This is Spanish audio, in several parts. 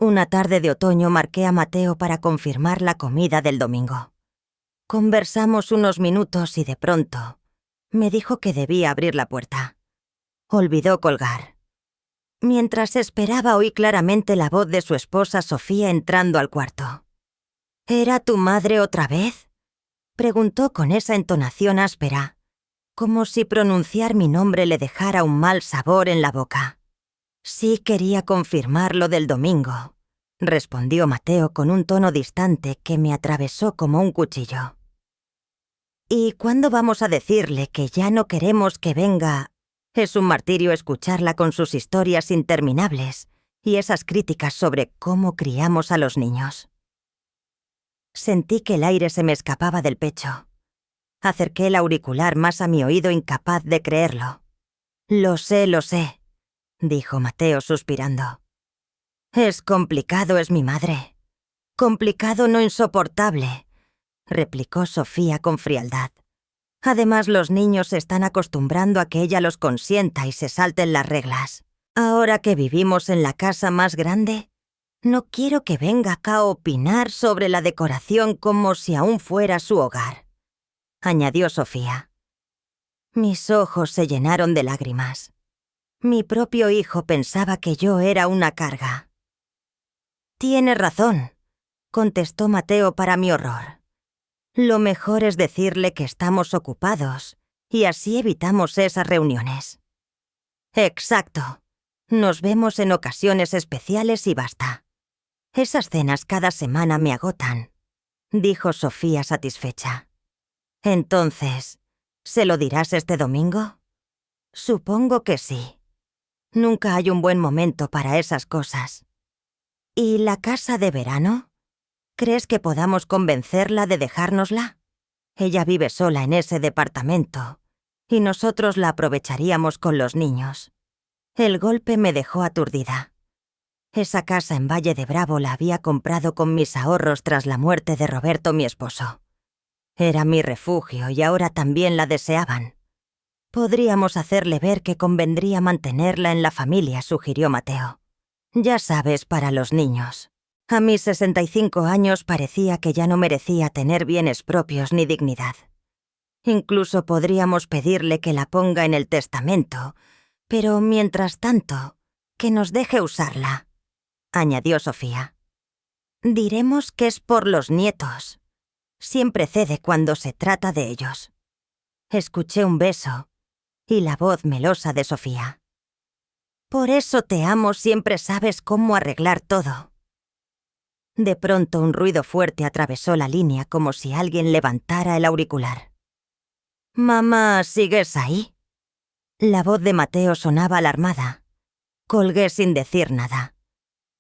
Una tarde de otoño marqué a Mateo para confirmar la comida del domingo. Conversamos unos minutos y de pronto me dijo que debía abrir la puerta. Olvidó colgar. Mientras esperaba oí claramente la voz de su esposa Sofía entrando al cuarto. ¿Era tu madre otra vez?, preguntó con esa entonación áspera, como si pronunciar mi nombre le dejara un mal sabor en la boca. Sí quería confirmar lo del domingo, respondió Mateo con un tono distante que me atravesó como un cuchillo. ¿Y cuándo vamos a decirle que ya no queremos que venga? Es un martirio escucharla con sus historias interminables y esas críticas sobre cómo criamos a los niños. Sentí que el aire se me escapaba del pecho. Acerqué el auricular más a mi oído, incapaz de creerlo. Lo sé, dijo Mateo suspirando. Es complicado, es mi madre. Complicado, no insoportable, replicó Sofía con frialdad. Además, los niños se están acostumbrando a que ella los consienta y se salten las reglas. Ahora que vivimos en la casa más grande, no quiero que venga acá a opinar sobre la decoración como si aún fuera su hogar, añadió Sofía. Mis ojos se llenaron de lágrimas. Mi propio hijo pensaba que yo era una carga. Tienes razón, contestó Mateo para mi horror. Lo mejor es decirle que estamos ocupados y así evitamos esas reuniones. Exacto. Nos vemos en ocasiones especiales y basta. Esas cenas cada semana me agotan, dijo Sofía satisfecha. Entonces, ¿se lo dirás este domingo? Supongo que sí. Nunca hay un buen momento para esas cosas. ¿Y la casa de verano? ¿Crees que podamos convencerla de dejárnosla? Ella vive sola en ese departamento, y nosotros la aprovecharíamos con los niños. El golpe me dejó aturdida. Esa casa en Valle de Bravo la había comprado con mis ahorros tras la muerte de Roberto, mi esposo. Era mi refugio y ahora también la deseaban. Podríamos hacerle ver que convendría mantenerla en la familia, sugirió Mateo. Ya sabes, para los niños. A mis 65 años parecía que ya no merecía tener bienes propios ni dignidad. Incluso podríamos pedirle que la ponga en el testamento, pero mientras tanto, que nos deje usarla, añadió Sofía. Diremos que es por los nietos. Siempre cede cuando se trata de ellos. Escuché un beso y la voz melosa de Sofía. Por eso te amo, siempre sabes cómo arreglar todo. De pronto un ruido fuerte atravesó la línea como si alguien levantara el auricular. «Mamá, ¿sigues ahí?» La voz de Mateo sonaba alarmada. Colgué sin decir nada.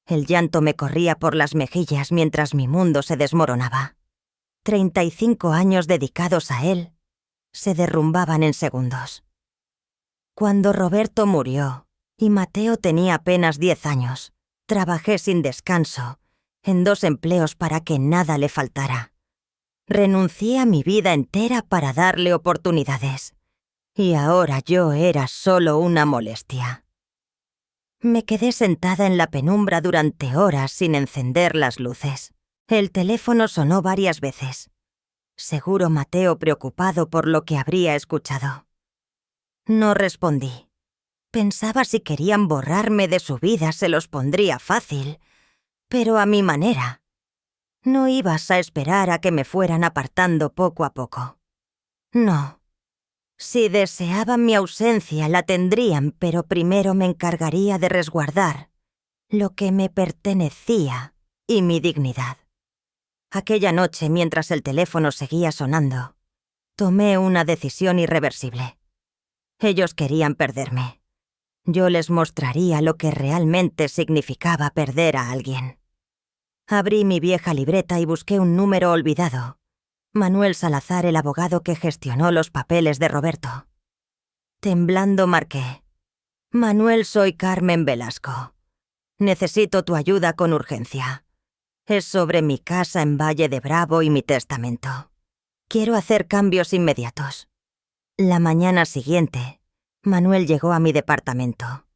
El llanto me corría por las mejillas mientras mi mundo se desmoronaba. 35 años dedicados a él se derrumbaban en segundos. Cuando Roberto murió y Mateo tenía apenas 10 años, trabajé sin descanso en 2 empleos para que nada le faltara. Renuncié a mi vida entera para darle oportunidades. Y ahora yo era solo una molestia. Me quedé sentada en la penumbra durante horas sin encender las luces. El teléfono sonó varias veces. Seguro Mateo preocupado por lo que habría escuchado. No respondí. Pensaba si querían borrarme de su vida se los pondría fácil, pero a mi manera. No ibas a esperar a que me fueran apartando poco a poco. No. Si deseaban mi ausencia, la tendrían, pero primero me encargaría de resguardar lo que me pertenecía y mi dignidad. Aquella noche, mientras el teléfono seguía sonando, tomé una decisión irreversible. Ellos querían perderme. Yo les mostraría lo que realmente significaba perder a alguien. Abrí mi vieja libreta y busqué un número olvidado. Manuel Salazar, el abogado que gestionó los papeles de Roberto. Temblando marqué: Manuel, soy Carmen Velasco. Necesito tu ayuda con urgencia. Es sobre mi casa en Valle de Bravo y mi testamento. Quiero hacer cambios inmediatos. La mañana siguiente, Manuel llegó a mi departamento.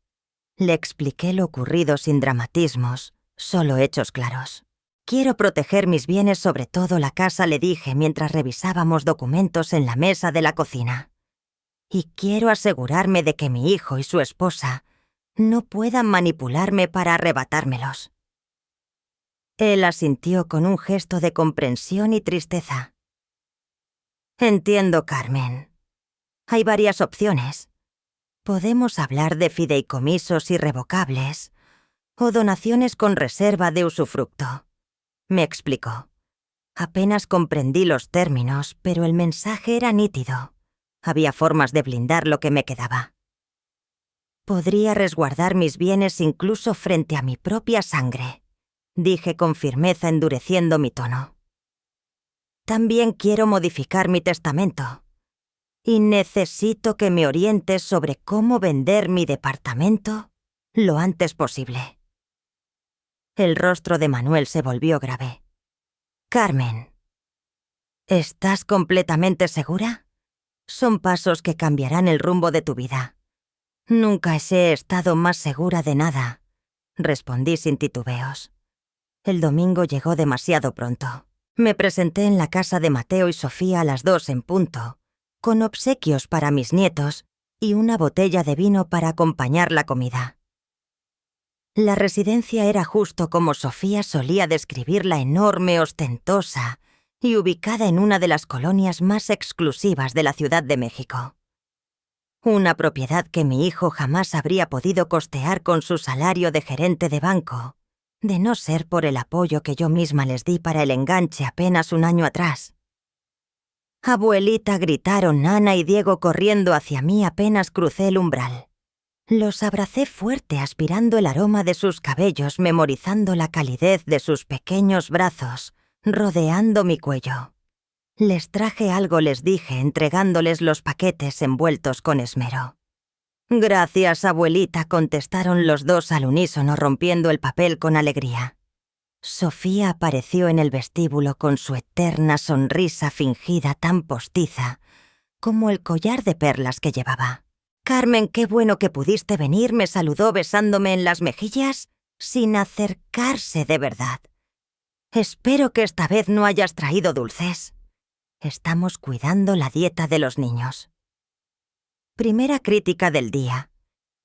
Le expliqué lo ocurrido sin dramatismos, solo hechos claros. Quiero proteger mis bienes, sobre todo la casa, le dije mientras revisábamos documentos en la mesa de la cocina. Y quiero asegurarme de que mi hijo y su esposa no puedan manipularme para arrebatármelos. Él asintió con un gesto de comprensión y tristeza. Entiendo, Carmen. Hay varias opciones. Podemos hablar de fideicomisos irrevocables o donaciones con reserva de usufructo. Me explicó. Apenas comprendí los términos, pero el mensaje era nítido. Había formas de blindar lo que me quedaba. Podría resguardar mis bienes incluso frente a mi propia sangre, dije con firmeza, endureciendo mi tono. También quiero modificar mi testamento. Y necesito que me orientes sobre cómo vender mi departamento lo antes posible. El rostro de Manuel se volvió grave. Carmen, ¿estás completamente segura? Son pasos que cambiarán el rumbo de tu vida. Nunca he estado más segura de nada, respondí sin titubeos. El domingo llegó demasiado pronto. Me presenté en la casa de Mateo y Sofía a las 2 en punto, con obsequios para mis nietos y una botella de vino para acompañar la comida. La residencia era justo como Sofía solía describirla: enorme, ostentosa y ubicada en una de las colonias más exclusivas de la Ciudad de México. Una propiedad que mi hijo jamás habría podido costear con su salario de gerente de banco, de no ser por el apoyo que yo misma les di para el enganche apenas un año atrás. «Abuelita», gritaron Ana y Diego corriendo hacia mí apenas crucé el umbral. Los abracé fuerte, aspirando el aroma de sus cabellos, memorizando la calidez de sus pequeños brazos, rodeando mi cuello. Les traje algo, les dije, entregándoles los paquetes envueltos con esmero. «Gracias, abuelita», contestaron los dos al unísono, rompiendo el papel con alegría. Sofía apareció en el vestíbulo con su eterna sonrisa fingida, tan postiza como el collar de perlas que llevaba. «Carmen, qué bueno que pudiste venir», me saludó besándome en las mejillas sin acercarse de verdad. «Espero que esta vez no hayas traído dulces. Estamos cuidando la dieta de los niños». Primera crítica del día,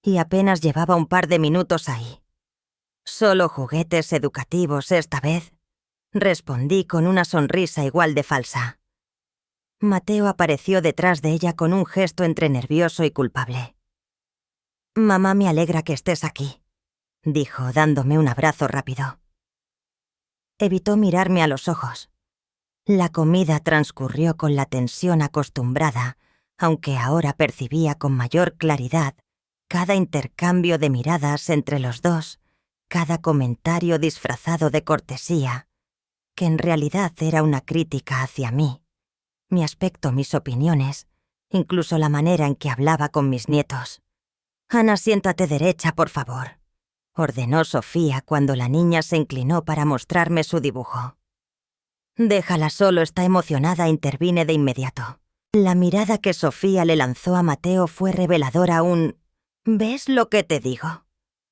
y apenas llevaba un par de minutos ahí. «Solo juguetes educativos esta vez», respondí con una sonrisa igual de falsa. Mateo apareció detrás de ella con un gesto entre nervioso y culpable. «Mamá, me alegra que estés aquí», dijo, dándome un abrazo rápido. Evitó mirarme a los ojos. La comida transcurrió con la tensión acostumbrada, aunque ahora percibía con mayor claridad cada intercambio de miradas entre los dos, cada comentario disfrazado de cortesía, que en realidad era una crítica hacia mí, mi aspecto, mis opiniones, incluso la manera en que hablaba con mis nietos. «Ana, siéntate derecha, por favor», ordenó Sofía cuando la niña se inclinó para mostrarme su dibujo. «Déjala solo, está emocionada», intervine de inmediato. La mirada que Sofía le lanzó a Mateo fue reveladora. «¿Ves lo que te digo?».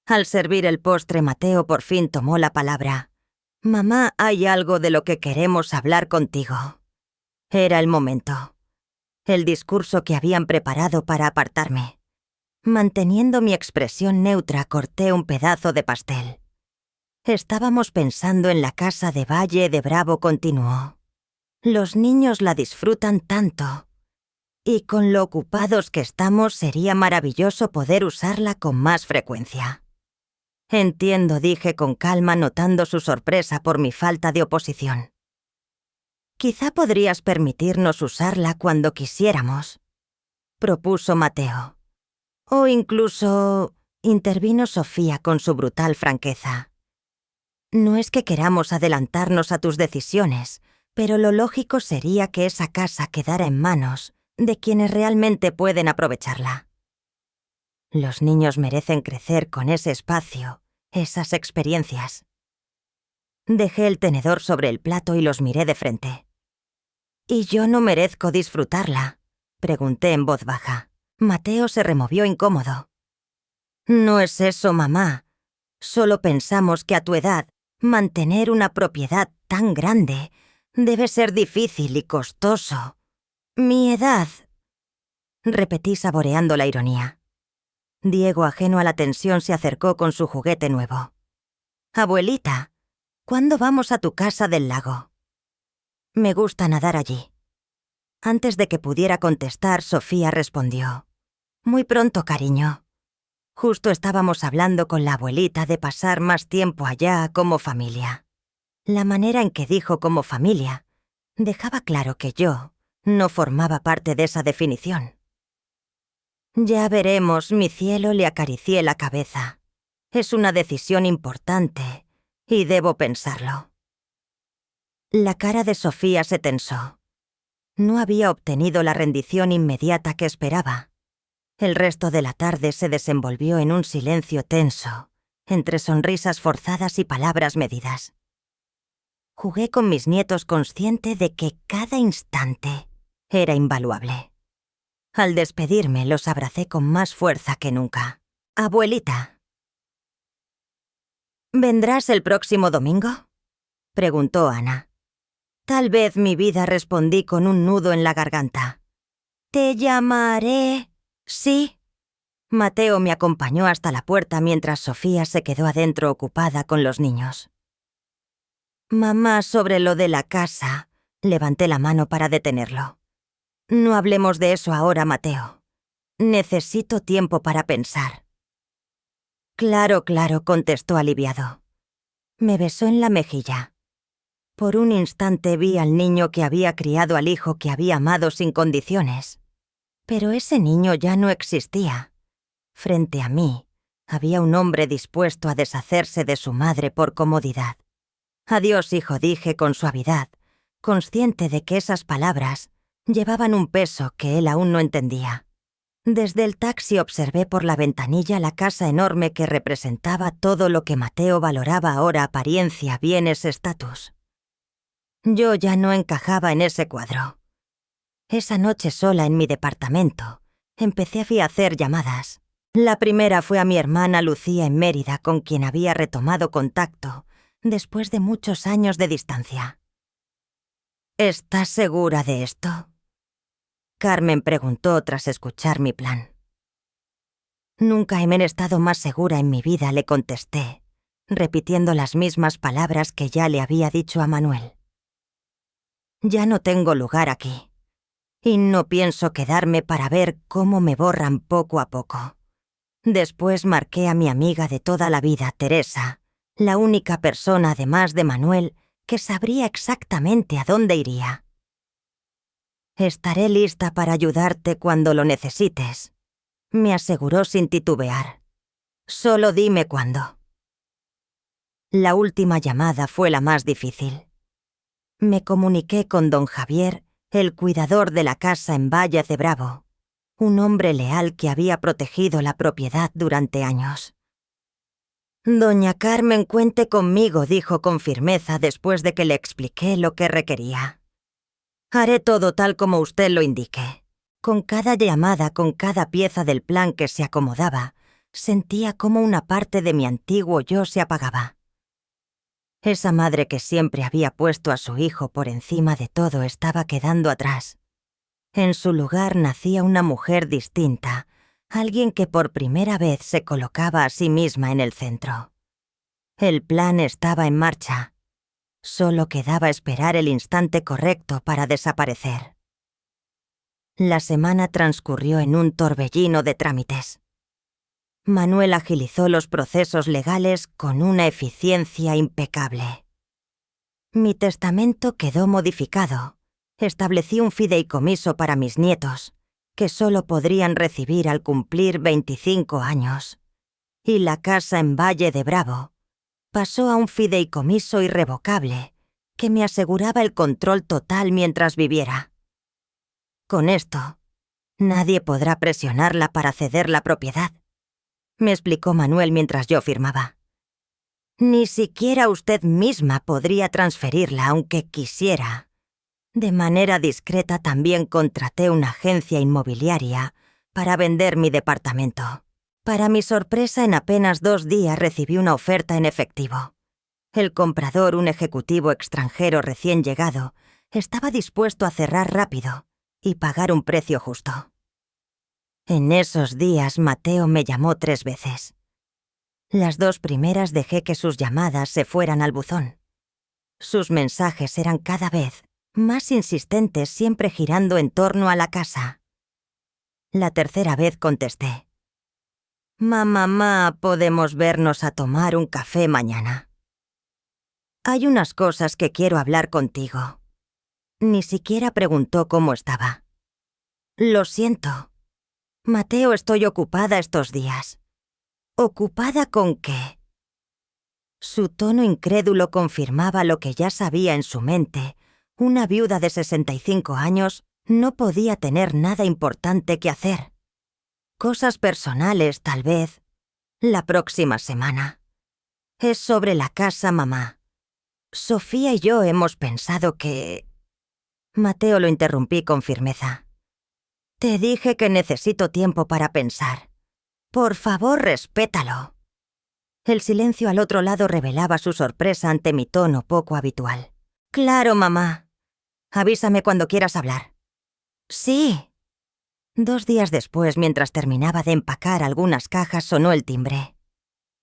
Al servir el postre, Mateo por fin tomó la palabra. «Mamá, hay algo de lo que queremos hablar contigo». Era el momento. El discurso que habían preparado para apartarme. Manteniendo mi expresión neutra, corté un pedazo de pastel. «Estábamos pensando en la casa de Valle de Bravo», continuó. «Los niños la disfrutan tanto. Y con lo ocupados que estamos, sería maravilloso poder usarla con más frecuencia». «Entiendo», dije con calma, notando su sorpresa por mi falta de oposición. «Quizá podrías permitirnos usarla cuando quisiéramos», propuso Mateo. «O incluso», intervino Sofía con su brutal franqueza. «No es que queramos adelantarnos a tus decisiones, pero lo lógico sería que esa casa quedara en manos de quienes realmente pueden aprovecharla. Los niños merecen crecer con ese espacio, esas experiencias». Dejé el tenedor sobre el plato y los miré de frente. «¿Y yo no merezco disfrutarla?», pregunté en voz baja. Mateo se removió incómodo. «No es eso, mamá. Solo pensamos que a tu edad Mantener una propiedad tan grande debe ser difícil y costoso. Mi edad... repetí saboreando la ironía. Diego, ajeno a la tensión, se acercó con su juguete nuevo. «Abuelita, ¿cuándo vamos a tu casa del lago?» «Me gusta nadar allí». Antes de que pudiera contestar, Sofía respondió. «Muy pronto, cariño. Justo estábamos hablando con la abuelita de pasar más tiempo allá como familia». La manera en que dijo como familia dejaba claro que yo no formaba parte de esa definición. «Ya veremos, mi cielo», le acaricié la cabeza. «Es una decisión importante y debo pensarlo». La cara de Sofía se tensó. No había obtenido la rendición inmediata que esperaba. El resto de la tarde se desenvolvió en un silencio tenso, entre sonrisas forzadas y palabras medidas. Jugué con mis nietos consciente de que cada instante era invaluable. Al despedirme, los abracé con más fuerza que nunca. «Abuelita». «¿Vendrás el próximo domingo?», preguntó Ana. «Tal vez mi vida», respondí con un nudo en la garganta. «Te llamaré». «Sí». Mateo me acompañó hasta la puerta mientras Sofía se quedó adentro ocupada con los niños. «Mamá, sobre lo de la casa», levanté la mano para detenerlo. «No hablemos de eso ahora, Mateo. Necesito tiempo para pensar». «Claro, claro», contestó aliviado. Me besó en la mejilla. Por un instante vi al niño que había criado al hijo que había amado sin condiciones. Pero ese niño ya no existía. Frente a mí, había un hombre dispuesto a deshacerse de su madre por comodidad. «Adiós, hijo», dije con suavidad, consciente de que esas palabras llevaban un peso que él aún no entendía. Desde el taxi observé por la ventanilla la casa enorme que representaba todo lo que Mateo valoraba ahora: apariencia, bienes, estatus. Yo ya no encajaba en ese cuadro. Esa noche sola en mi departamento, empecé a hacer llamadas. La primera fue a mi hermana Lucía en Mérida, con quien había retomado contacto después de muchos años de distancia. «¿Estás segura de esto?», Carmen preguntó tras escuchar mi plan. «Nunca he estado más segura en mi vida», le contesté, repitiendo las mismas palabras que ya le había dicho a Manuel. «Ya no tengo lugar aquí, y no pienso quedarme para ver cómo me borran poco a poco». Después marqué a mi amiga de toda la vida, Teresa, la única persona, además de Manuel, que sabría exactamente a dónde iría. «Estaré lista para ayudarte cuando lo necesites», me aseguró sin titubear. «Solo dime cuándo». La última llamada fue la más difícil. Me comuniqué con don Javier, el cuidador de la casa en Valle de Bravo, un hombre leal que había protegido la propiedad durante años. «Doña Carmen, cuente conmigo», dijo con firmeza después de que le expliqué lo que requería. «Haré todo tal como usted lo indique». Con cada llamada, con cada pieza del plan que se acomodaba, sentía como una parte de mi antiguo yo se apagaba. Esa madre que siempre había puesto a su hijo por encima de todo estaba quedando atrás. En su lugar nacía una mujer distinta, alguien que por primera vez se colocaba a sí misma en el centro. El plan estaba en marcha. Solo quedaba esperar el instante correcto para desaparecer. La semana transcurrió en un torbellino de trámites. Manuel agilizó los procesos legales con una eficiencia impecable. Mi testamento quedó modificado. Establecí un fideicomiso para mis nietos, que solo podrían recibir al cumplir 25 años. Y la casa en Valle de Bravo pasó a un fideicomiso irrevocable, que me aseguraba el control total mientras viviera. Con esto, nadie podrá presionarla para ceder la propiedad, me explicó Manuel mientras yo firmaba. Ni siquiera usted misma podría transferirla aunque quisiera. De manera discreta también contraté una agencia inmobiliaria para vender mi departamento. Para mi sorpresa, en apenas 2 días recibí una oferta en efectivo. El comprador, un ejecutivo extranjero recién llegado, estaba dispuesto a cerrar rápido y pagar un precio justo. En esos días, Mateo me llamó 3 veces. Las 2 primeras dejé que sus llamadas se fueran al buzón. Sus mensajes eran cada vez más insistentes, siempre girando en torno a la casa. La tercera vez contesté: Mamá, ¿podemos vernos a tomar un café mañana? Hay unas cosas que quiero hablar contigo. Ni siquiera preguntó cómo estaba. Lo siento. Mateo, estoy ocupada estos días. ¿Ocupada con qué? Su tono incrédulo confirmaba lo que ya sabía en su mente. Una viuda de 65 años no podía tener nada importante que hacer. Cosas personales, tal vez. La próxima semana. Es sobre la casa, mamá. Sofía y yo hemos pensado que... Mateo lo interrumpí con firmeza. Te dije que necesito tiempo para pensar. Por favor, respétalo. El silencio al otro lado revelaba su sorpresa ante mi tono poco habitual. Claro, mamá. Avísame cuando quieras hablar. Sí. 2 días después, mientras terminaba de empacar algunas cajas, sonó el timbre.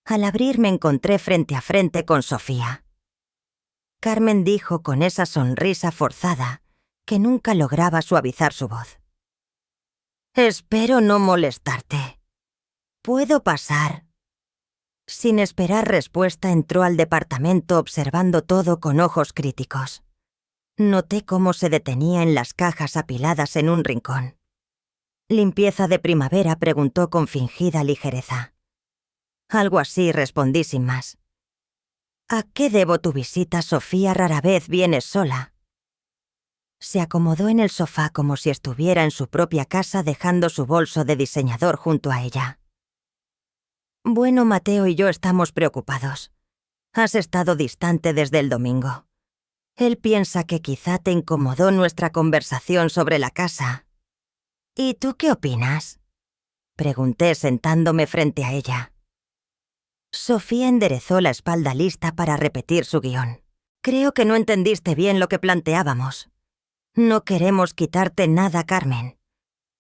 Al abrir me encontré frente a frente con Sofía. Carmen dijo con esa sonrisa forzada que nunca lograba suavizar su voz. Espero no molestarte. ¿Puedo pasar? Sin esperar respuesta, entró al departamento observando todo con ojos críticos. Noté cómo se detenía en las cajas apiladas en un rincón. ¿Limpieza de primavera?, preguntó con fingida ligereza. Algo así, respondí sin más. ¿A qué debo tu visita, Sofía? Rara vez vienes sola. Se acomodó en el sofá como si estuviera en su propia casa, dejando su bolso de diseñador junto a ella. Bueno, Mateo y yo estamos preocupados. Has estado distante desde el domingo. Él piensa que quizá te incomodó nuestra conversación sobre la casa. ¿Y tú qué opinas? Pregunté sentándome frente a ella. Sofía enderezó la espalda lista para repetir su guión. Creo que no entendiste bien lo que planteábamos. No queremos quitarte nada, Carmen.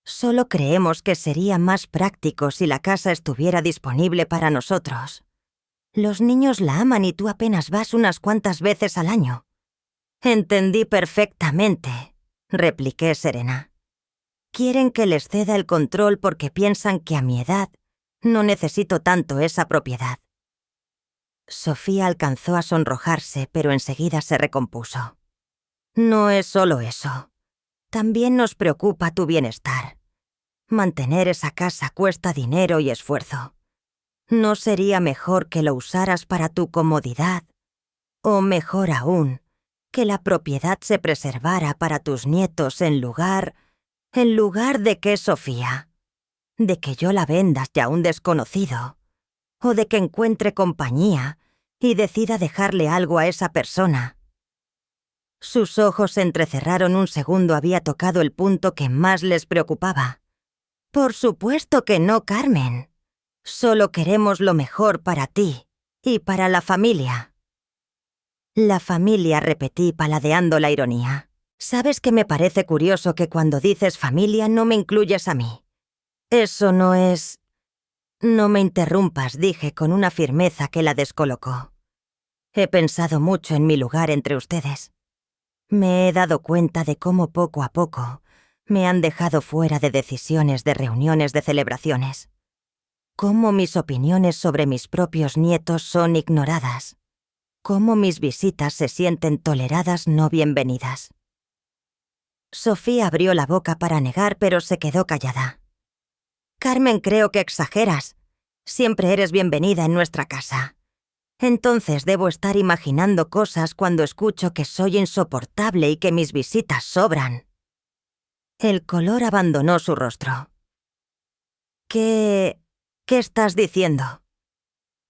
Solo creemos que sería más práctico si la casa estuviera disponible para nosotros. Los niños la aman y tú apenas vas unas cuantas veces al año. Entendí perfectamente, repliqué serena. Quieren que les ceda el control porque piensan que a mi edad no necesito tanto esa propiedad. Sofía alcanzó a sonrojarse, pero enseguida se recompuso. No es solo eso. También nos preocupa tu bienestar. Mantener esa casa cuesta dinero y esfuerzo. ¿No sería mejor que lo usaras para tu comodidad? O mejor aún, que la propiedad se preservara para tus nietos en lugar de que, Sofía, de que yo la venda a un desconocido, o de que encuentre compañía y decida dejarle algo a esa persona. Sus ojos se entrecerraron un segundo. Había tocado el punto que más les preocupaba. Por supuesto que no, Carmen. Solo queremos lo mejor para ti y para la familia. La familia, repetí, paladeando la ironía. Sabes que me parece curioso que cuando dices familia no me incluyes a mí. Eso no es... No me interrumpas, dije con una firmeza que la descolocó. He pensado mucho en mi lugar entre ustedes. Me he dado cuenta de cómo poco a poco me han dejado fuera de decisiones, de reuniones, de celebraciones. Cómo mis opiniones sobre mis propios nietos son ignoradas. Cómo mis visitas se sienten toleradas, no bienvenidas. Sofía abrió la boca para negar, pero se quedó callada. Carmen, creo que exageras. Siempre eres bienvenida en nuestra casa. Entonces debo estar imaginando cosas cuando escucho que soy insoportable y que mis visitas sobran. El color abandonó su rostro. ¿Qué estás diciendo?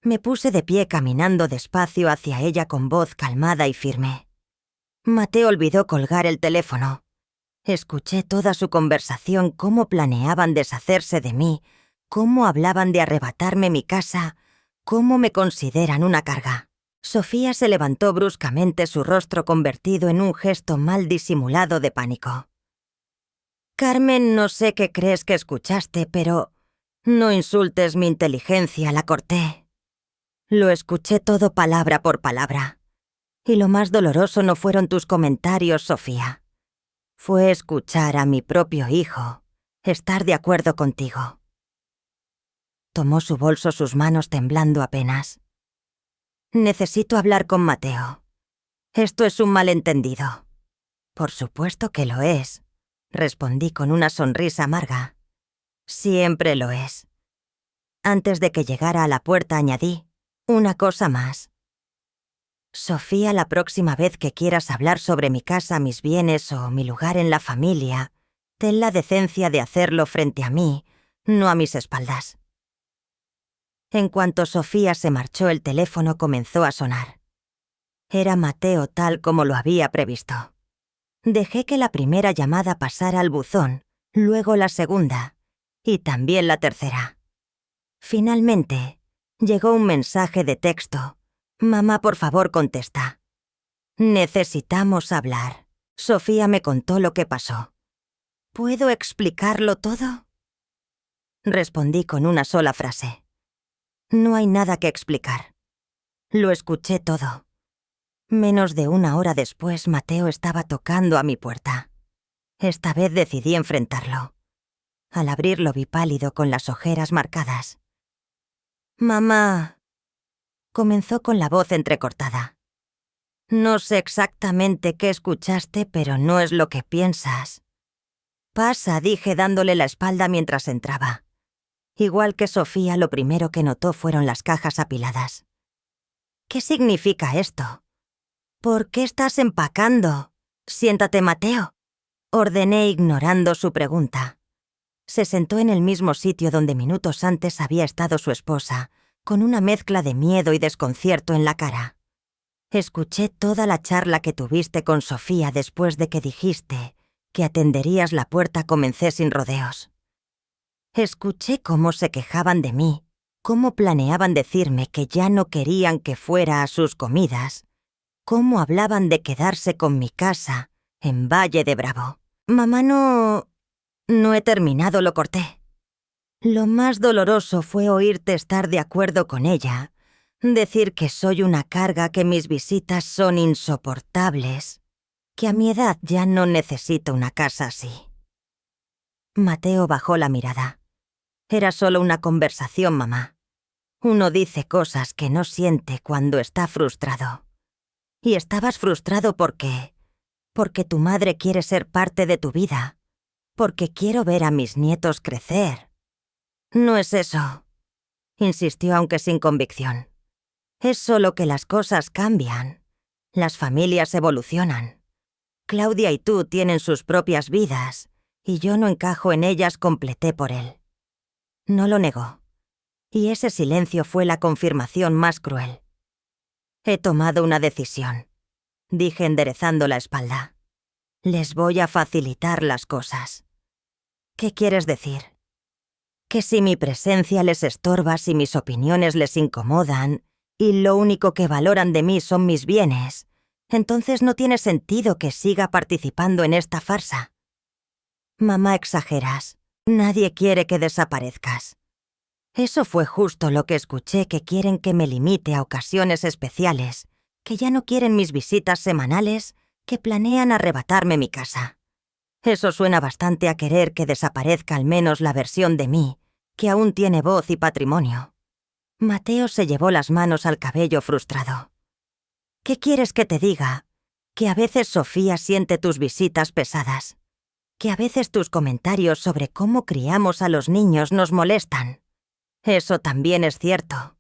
Me puse de pie caminando despacio hacia ella con voz calmada y firme. Mateo olvidó colgar el teléfono. Escuché toda su conversación, cómo planeaban deshacerse de mí, cómo hablaban de arrebatarme mi casa, cómo me consideran una carga. Sofía se levantó bruscamente, su rostro convertido en un gesto mal disimulado de pánico. Carmen, no sé qué crees que escuchaste, pero no insultes mi inteligencia, la corté. Lo escuché todo palabra por palabra. Y lo más doloroso no fueron tus comentarios, Sofía. Fue escuchar a mi propio hijo, estar de acuerdo contigo. Tomó su bolso, sus manos temblando apenas. Necesito hablar con Mateo. Esto es un malentendido. Por supuesto que lo es, respondí con una sonrisa amarga. Siempre lo es. Antes de que llegara a la puerta añadí, una cosa más. Sofía, la próxima vez que quieras hablar sobre mi casa, mis bienes o mi lugar en la familia, ten la decencia de hacerlo frente a mí, no a mis espaldas. En cuanto Sofía se marchó, el teléfono comenzó a sonar. Era Mateo, tal como lo había previsto. Dejé que la primera llamada pasara al buzón, luego la segunda, y también la tercera. Finalmente, llegó un mensaje de texto. Mamá, por favor, contesta. Necesitamos hablar. Sofía me contó lo que pasó. ¿Puedo explicarlo todo? Respondí con una sola frase. No hay nada que explicar. Lo escuché todo. Menos de una hora después, Mateo estaba tocando a mi puerta. Esta vez decidí enfrentarlo. Al abrirlo vi pálido, con las ojeras marcadas. Mamá, comenzó con la voz entrecortada. No sé exactamente qué escuchaste, pero no es lo que piensas. Pasa, dije dándole la espalda mientras entraba. Igual que Sofía, lo primero que notó fueron las cajas apiladas. ¿Qué significa esto? ¿Por qué estás empacando? Siéntate, Mateo, ordené ignorando su pregunta. Se sentó en el mismo sitio donde minutos antes había estado su esposa, con una mezcla de miedo y desconcierto en la cara. Escuché toda la charla que tuviste con Sofía después de que dijiste que atenderías la puerta. Comencé sin rodeos. Escuché cómo se quejaban de mí, cómo planeaban decirme que ya no querían que fuera a sus comidas, cómo hablaban de quedarse con mi casa en Valle de Bravo. Mamá, no he terminado, lo corté. Lo más doloroso fue oírte estar de acuerdo con ella, decir que soy una carga, que mis visitas son insoportables, que a mi edad ya no necesito una casa así. Mateo bajó la mirada. Era solo una conversación, mamá. Uno dice cosas que no siente cuando está frustrado. Y estabas frustrado porque tu madre quiere ser parte de tu vida, porque quiero ver a mis nietos crecer. No es eso, insistió aunque sin convicción. Es solo que las cosas cambian. Las familias evolucionan. Claudia y tú tienen sus propias vidas, y yo no encajo en ellas, completé por él. No lo negó. Y ese silencio fue la confirmación más cruel. He tomado una decisión, dije enderezando la espalda. Les voy a facilitar las cosas. ¿Qué quieres decir? Que si mi presencia les estorba, si mis opiniones les incomodan, y lo único que valoran de mí son mis bienes, entonces no tiene sentido que siga participando en esta farsa. Mamá, exageras. Nadie quiere que desaparezcas. Eso fue justo lo que escuché, que quieren que me limite a ocasiones especiales, que ya no quieren mis visitas semanales, que planean arrebatarme mi casa. Eso suena bastante a querer que desaparezca al menos la versión de mí, que aún tiene voz y patrimonio. Mateo se llevó las manos al cabello frustrado. ¿Qué quieres que te diga? Que a veces Sofía siente tus visitas pesadas. Que a veces tus comentarios sobre cómo criamos a los niños nos molestan. Eso también es cierto.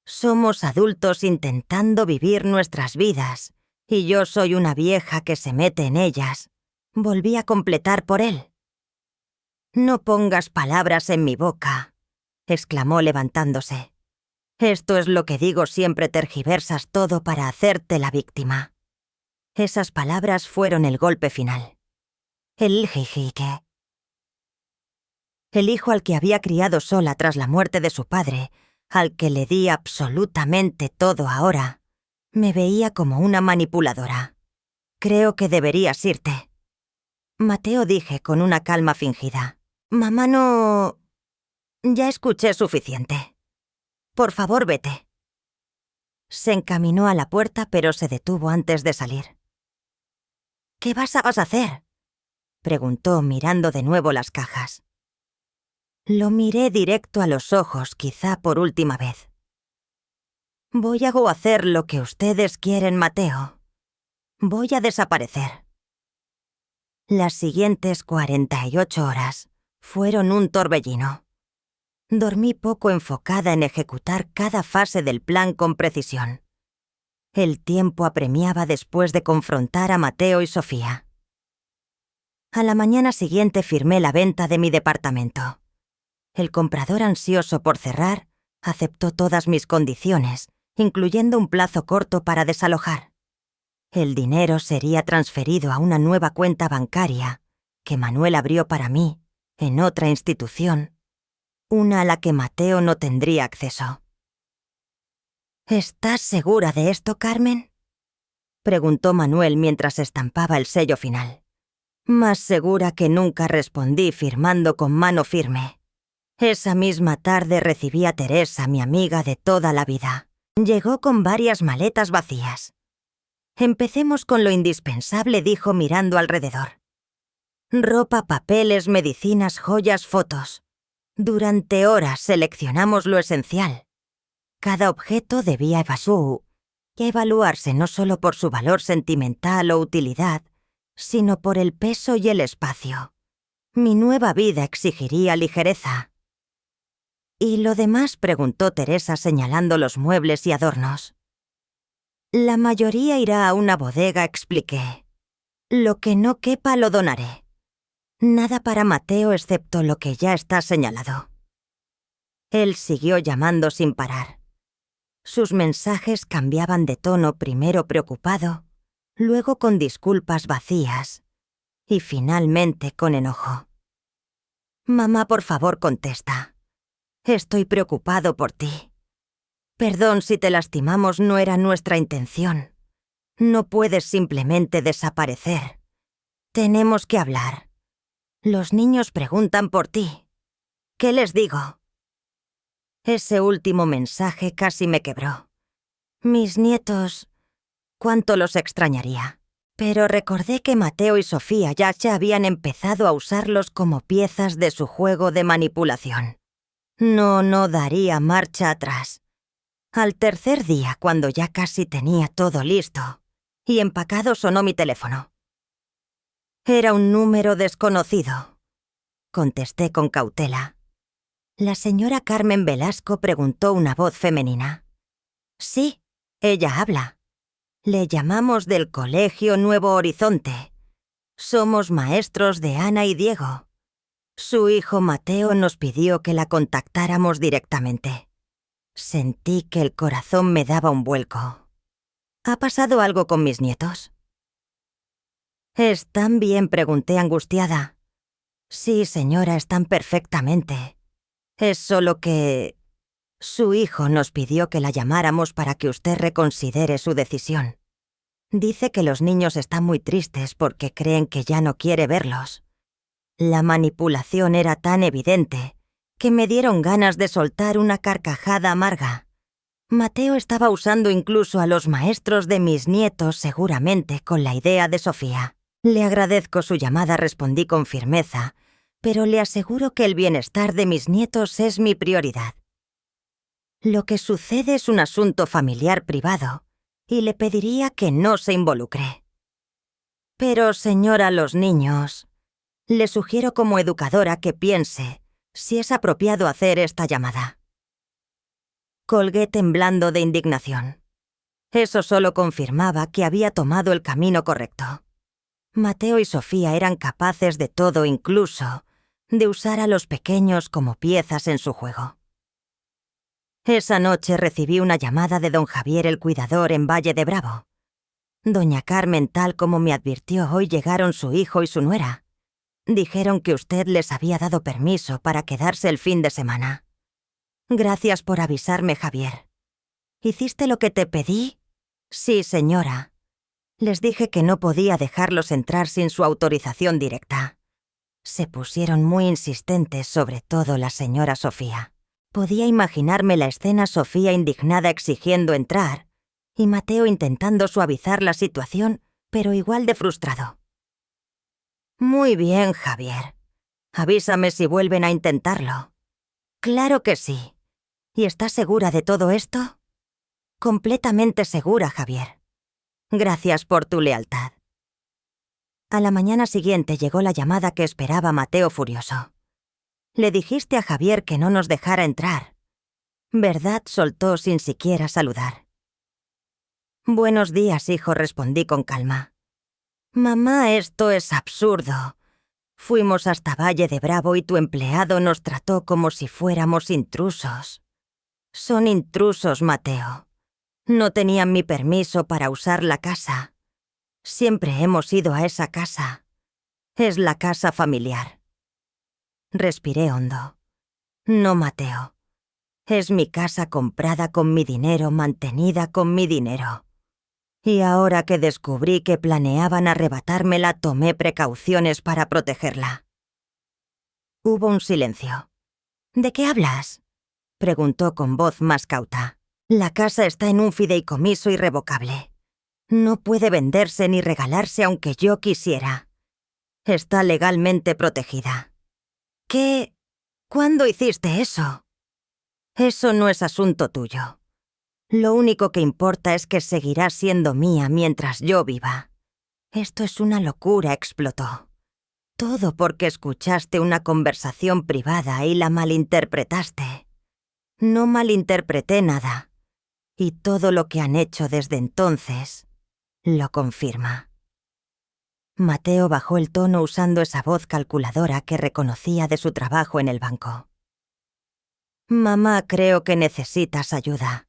Somos adultos intentando vivir nuestras vidas, y yo soy una vieja que se mete en ellas. Volví a completar por él. No pongas palabras en mi boca, exclamó levantándose. Esto es lo que digo siempre, tergiversas todo para hacerte la víctima. Esas palabras fueron el golpe final. El jijique. El hijo al que había criado sola tras la muerte de su padre, al que le di absolutamente todo ahora, Me veía como una manipuladora. Creo que deberías irte. Mateo, dije con una calma fingida. Mamá no... Ya escuché suficiente. Por favor, vete. Se encaminó a la puerta, pero se detuvo antes de salir. ¿Qué vas a hacer?, preguntó mirando de nuevo las cajas. Lo miré directo a los ojos, quizá por última vez. Voy a hacer lo que ustedes quieren, Mateo. Voy a desaparecer. Las siguientes 48 horas fueron un torbellino. Dormí poco, enfocada en ejecutar cada fase del plan con precisión. El tiempo apremiaba después de confrontar a Mateo y Sofía. A la mañana siguiente firmé la venta de mi departamento. El comprador, ansioso por cerrar, aceptó todas mis condiciones, incluyendo un plazo corto para desalojar. El dinero sería transferido a una nueva cuenta bancaria que Manuel abrió para mí en otra institución, una a la que Mateo no tendría acceso. ¿Estás segura de esto, Carmen?, preguntó Manuel mientras estampaba el sello final. Más segura que nunca, respondí firmando con mano firme. Esa misma tarde recibí a Teresa, mi amiga de toda la vida. Llegó con varias maletas vacías. Empecemos con lo indispensable, dijo mirando alrededor. Ropa, papeles, medicinas, joyas, fotos. Durante horas seleccionamos lo esencial. Cada objeto debía evaluarse no solo por su valor sentimental o utilidad, sino por el peso y el espacio. Mi nueva vida exigiría ligereza. ¿Y lo demás?, preguntó Teresa señalando los muebles y adornos. La mayoría irá a una bodega, expliqué. Lo que no quepa lo donaré. Nada para Mateo excepto lo que ya está señalado. Él siguió llamando sin parar. Sus mensajes cambiaban de tono, primero preocupado, luego con disculpas vacías y finalmente con enojo. Mamá, por favor, contesta. Estoy preocupado por ti. Perdón si te lastimamos, no era nuestra intención. No puedes simplemente desaparecer. Tenemos que hablar. Los niños preguntan por ti. ¿Qué les digo? Ese último mensaje casi me quebró. Mis nietos, cuánto los extrañaría. Pero recordé que Mateo y Sofía ya habían empezado a usarlos como piezas de su juego de manipulación. No daría marcha atrás. Al tercer día, cuando ya casi tenía todo listo y empacado, sonó mi teléfono. Era un número desconocido. Contesté con cautela. La señora Carmen Velasco, preguntó una voz femenina. Sí, ella habla. Le llamamos del Colegio Nuevo Horizonte. Somos maestros de Ana y Diego. Su hijo Mateo nos pidió que la contactáramos directamente. Sentí que el corazón me daba un vuelco. ¿Ha pasado algo con mis nietos? ¿Están bien?, pregunté angustiada. Sí, señora, están perfectamente. Es solo que... Su hijo nos pidió que la llamáramos para que usted reconsidere su decisión. Dice que los niños están muy tristes porque creen que ya no quiere verlos. La manipulación era tan evidente que me dieron ganas de soltar una carcajada amarga. Mateo estaba usando incluso a los maestros de mis nietos, seguramente con la idea de Sofía. Le agradezco su llamada, respondí con firmeza, pero le aseguro que el bienestar de mis nietos es mi prioridad. Lo que sucede es un asunto familiar privado, y le pediría que no se involucre. Pero, señora, los niños... Le sugiero como educadora que piense si es apropiado hacer esta llamada. Colgué temblando de indignación. Eso solo confirmaba que había tomado el camino correcto. Mateo y Sofía eran capaces de todo, incluso de usar a los pequeños como piezas en su juego. Esa noche recibí una llamada de don Javier, el cuidador, en Valle de Bravo. Doña Carmen, tal como me advirtió, hoy llegaron su hijo y su nuera. Dijeron que usted les había dado permiso para quedarse el fin de semana. Gracias por avisarme, Javier. ¿Hiciste lo que te pedí Sí, señora. Les dije que no podía dejarlos entrar sin su autorización directa. Se pusieron muy insistentes, sobre todo la señora Sofía. Podía imaginarme la escena: Sofía indignada exigiendo entrar y Mateo intentando suavizar la situación, pero igual de frustrado. Muy bien, Javier. Avísame si vuelven a intentarlo. Claro que sí. ¿Y estás segura de todo esto? Completamente segura, Javier. Gracias por tu lealtad. A la mañana siguiente llegó la llamada que esperaba Mateo furioso. Le dijiste a Javier que no nos dejara entrar, ¿verdad? Soltó sin siquiera saludar. Buenos días, hijo, respondí con calma. Mamá, esto es absurdo. Fuimos hasta Valle de Bravo y tu empleado nos trató como si fuéramos intrusos. Son intrusos, Mateo. No tenían mi permiso para usar la casa. Siempre hemos ido a esa casa. Es la casa familiar. Respiré hondo. No, Mateo. Es mi casa comprada con mi dinero, mantenida con mi dinero. Y ahora que descubrí que planeaban arrebatármela, tomé precauciones para protegerla. Hubo un silencio. ¿De qué hablas?, preguntó con voz más cauta. La casa está en un fideicomiso irrevocable. No puede venderse ni regalarse aunque yo quisiera. Está legalmente protegida. ¿Qué? ¿Cuándo hiciste eso? Eso no es asunto tuyo. Lo único que importa es que seguirá siendo mía mientras yo viva. Esto es una locura, explotó. Todo porque escuchaste una conversación privada y la malinterpretaste. No malinterpreté nada. Y todo lo que han hecho desde entonces lo confirma. Mateo bajó el tono usando esa voz calculadora que reconocía de su trabajo en el banco. Mamá, creo que necesitas ayuda.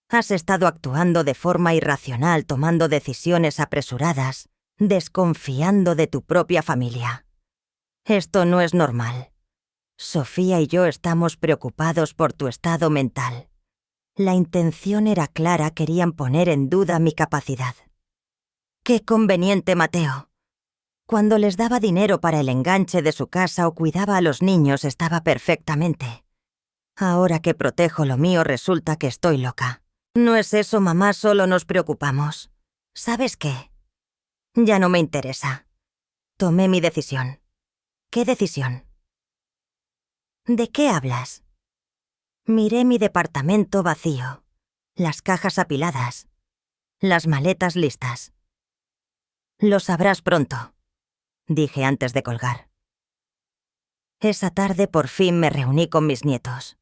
Has estado actuando de forma irracional, tomando decisiones apresuradas, desconfiando de tu propia familia. Esto no es normal. Sofía y yo estamos preocupados por tu estado mental. La intención era clara, querían poner en duda mi capacidad. Qué conveniente, Mateo. Cuando les daba dinero para el enganche de su casa o cuidaba a los niños estaba perfectamente. Ahora que protejo lo mío resulta que estoy loca. No es eso, mamá, solo nos preocupamos. ¿Sabes qué? Ya no me interesa. Tomé mi decisión. ¿Qué decisión? ¿De qué hablas? Miré mi departamento vacío, las cajas apiladas, las maletas listas. Lo sabrás pronto, dije antes de colgar. Esa tarde por fin me reuní con mis nietos.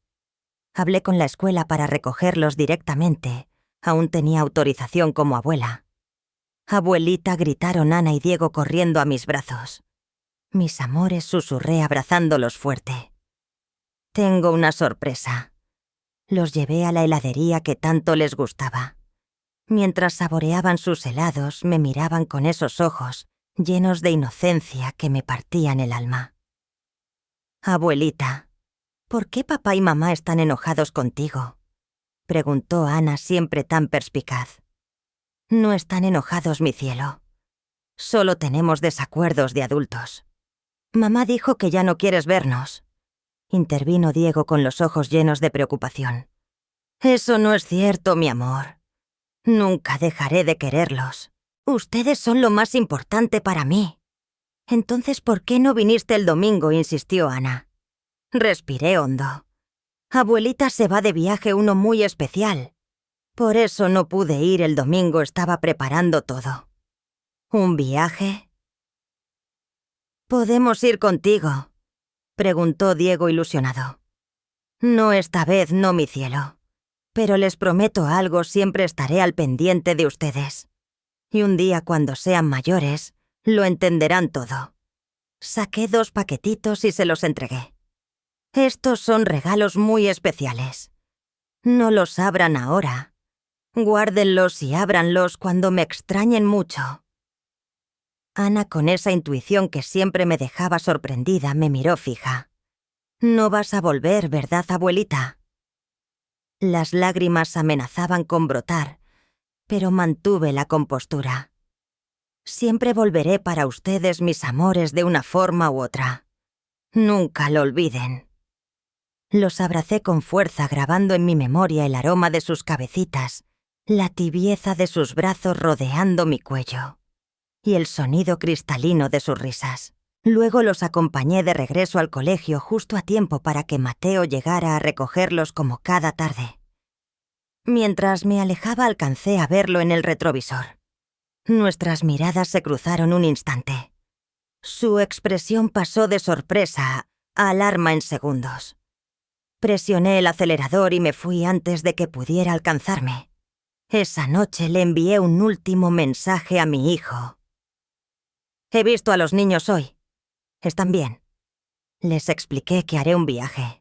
Hablé con la escuela para recogerlos directamente. Aún tenía autorización como abuela. Abuelita, gritaron Ana y Diego corriendo a mis brazos. Mis amores, susurré abrazándolos fuerte. Tengo una sorpresa. Los llevé a la heladería que tanto les gustaba. Mientras saboreaban sus helados, me miraban con esos ojos, llenos de inocencia que me partían el alma. Abuelita, ¿por qué papá y mamá están enojados contigo?, preguntó Ana, siempre tan perspicaz. No están enojados, mi cielo. Solo tenemos desacuerdos de adultos. Mamá dijo que ya no quieres vernos, intervino Diego con los ojos llenos de preocupación. Eso no es cierto, mi amor. Nunca dejaré de quererlos. Ustedes son lo más importante para mí. Entonces, ¿por qué no viniste el domingo?, insistió Ana. Respiré hondo. Abuelita se va de viaje, uno muy especial. Por eso no pude ir el domingo, estaba preparando todo. ¿Un viaje? ¿Podemos ir contigo?, preguntó Diego ilusionado. No, esta vez no, mi cielo. Pero les prometo algo, siempre estaré al pendiente de ustedes. Y un día, cuando sean mayores, lo entenderán todo. Saqué 2 paquetitos y se los entregué. Estos son regalos muy especiales. No los abran ahora. Guárdenlos y ábranlos cuando me extrañen mucho. Ana, con esa intuición que siempre me dejaba sorprendida, me miró fija. No vas a volver, ¿verdad, abuelita? Las lágrimas amenazaban con brotar, pero mantuve la compostura. Siempre volveré para ustedes, mis amores, de una forma u otra. Nunca lo olviden. Los abracé con fuerza, grabando en mi memoria el aroma de sus cabecitas, la tibieza de sus brazos rodeando mi cuello y el sonido cristalino de sus risas. Luego los acompañé de regreso al colegio justo a tiempo para que Mateo llegara a recogerlos como cada tarde. Mientras me alejaba alcancé a verlo en el retrovisor. Nuestras miradas se cruzaron un instante. Su expresión pasó de sorpresa a alarma en segundos. Presioné el acelerador y me fui antes de que pudiera alcanzarme. Esa noche le envié un último mensaje a mi hijo. «He visto a los niños hoy. Están bien. Les expliqué que haré un viaje.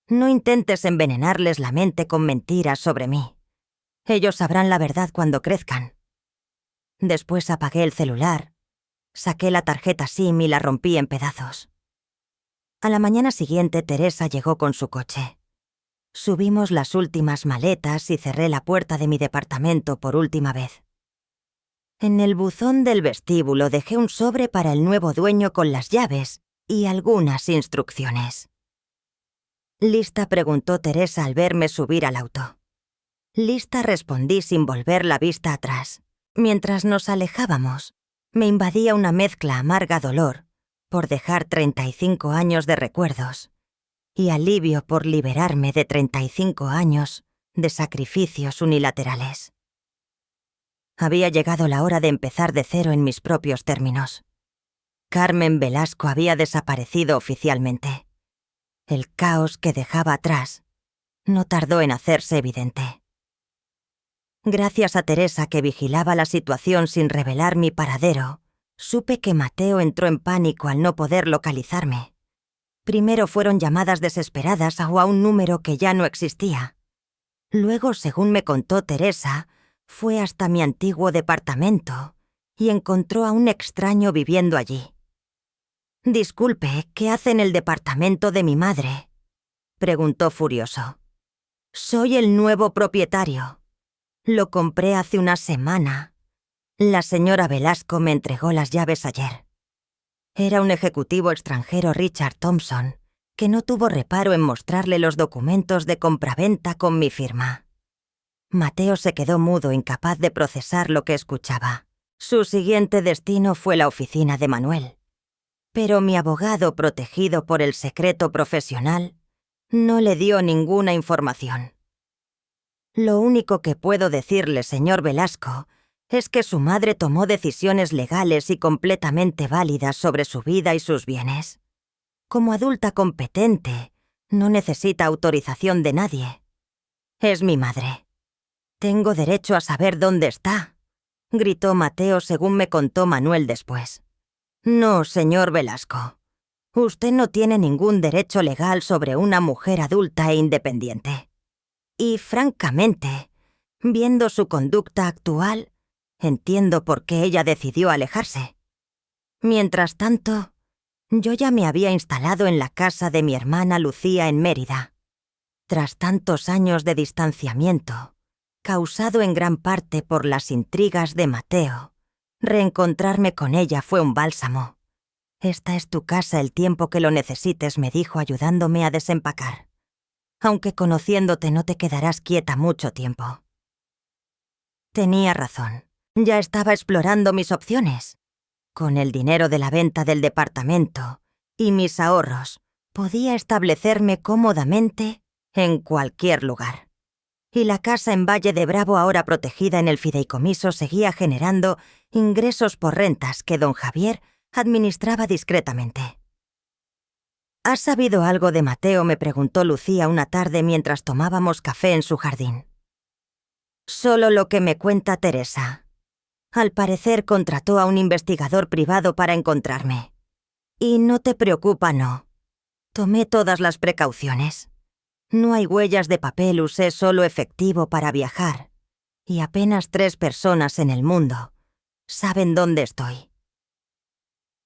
No intentes envenenarles la mente con mentiras sobre mí. Ellos sabrán la verdad cuando crezcan». Después apagué el celular, saqué la tarjeta SIM y la rompí en pedazos. A la mañana siguiente, Teresa llegó con su coche. Subimos las últimas maletas y cerré la puerta de mi departamento por última vez. En el buzón del vestíbulo dejé un sobre para el nuevo dueño con las llaves y algunas instrucciones. «¿Lista?», preguntó Teresa al verme subir al auto. «Lista», respondí sin volver la vista atrás. Mientras nos alejábamos, me invadía una mezcla amarga dolor por dejar 35 años de recuerdos y alivio por liberarme de 35 años de sacrificios unilaterales. Había llegado la hora de empezar de cero en mis propios términos. Carmen Velasco había desaparecido oficialmente. El caos que dejaba atrás no tardó en hacerse evidente. Gracias a Teresa, que vigilaba la situación sin revelar mi paradero, supe que Mateo entró en pánico al no poder localizarme. Primero fueron llamadas desesperadas a un número que ya no existía. Luego, según me contó Teresa, fue hasta mi antiguo departamento y encontró a un extraño viviendo allí. «Disculpe, ¿qué hace en el departamento de mi madre?», preguntó furioso. «Soy el nuevo propietario. Lo compré hace una semana. La señora Velasco me entregó las llaves ayer». Era un ejecutivo extranjero, Richard Thompson, que no tuvo reparo en mostrarle los documentos de compraventa con mi firma. Mateo se quedó mudo, incapaz de procesar lo que escuchaba. Su siguiente destino fue la oficina de Manuel. Pero mi abogado, protegido por el secreto profesional, no le dio ninguna información. «Lo único que puedo decirle, señor Velasco, es que su madre tomó decisiones legales y completamente válidas sobre su vida y sus bienes. Como adulta competente, no necesita autorización de nadie. Es mi madre. Tengo derecho a saber dónde está», gritó Mateo, según me contó Manuel después. «No, señor Velasco. Usted no tiene ningún derecho legal sobre una mujer adulta e independiente. Y, francamente, viendo su conducta actual, entiendo por qué ella decidió alejarse. Mientras tanto, yo ya me había instalado en la casa de mi hermana Lucía en Mérida. Tras tantos años de distanciamiento, causado en gran parte por las intrigas de Mateo, reencontrarme con ella fue un bálsamo. «Esta es tu casa el tiempo que lo necesites», me dijo, ayudándome a desempacar. «Aunque conociéndote no te quedarás quieta mucho tiempo». Tenía razón. Ya estaba explorando mis opciones. Con el dinero de la venta del departamento y mis ahorros, podía establecerme cómodamente en cualquier lugar. Y la casa en Valle de Bravo, ahora protegida en el fideicomiso, seguía generando ingresos por rentas que don Javier administraba discretamente. «¿Has sabido algo de Mateo?», me preguntó Lucía una tarde mientras tomábamos café en su jardín. «Solo lo que me cuenta Teresa. Al parecer contrató a un investigador privado para encontrarme. Y no te preocupa, no. Tomé todas las precauciones. No hay huellas de papel, usé solo efectivo para viajar. Y apenas 3 personas en el mundo saben dónde estoy».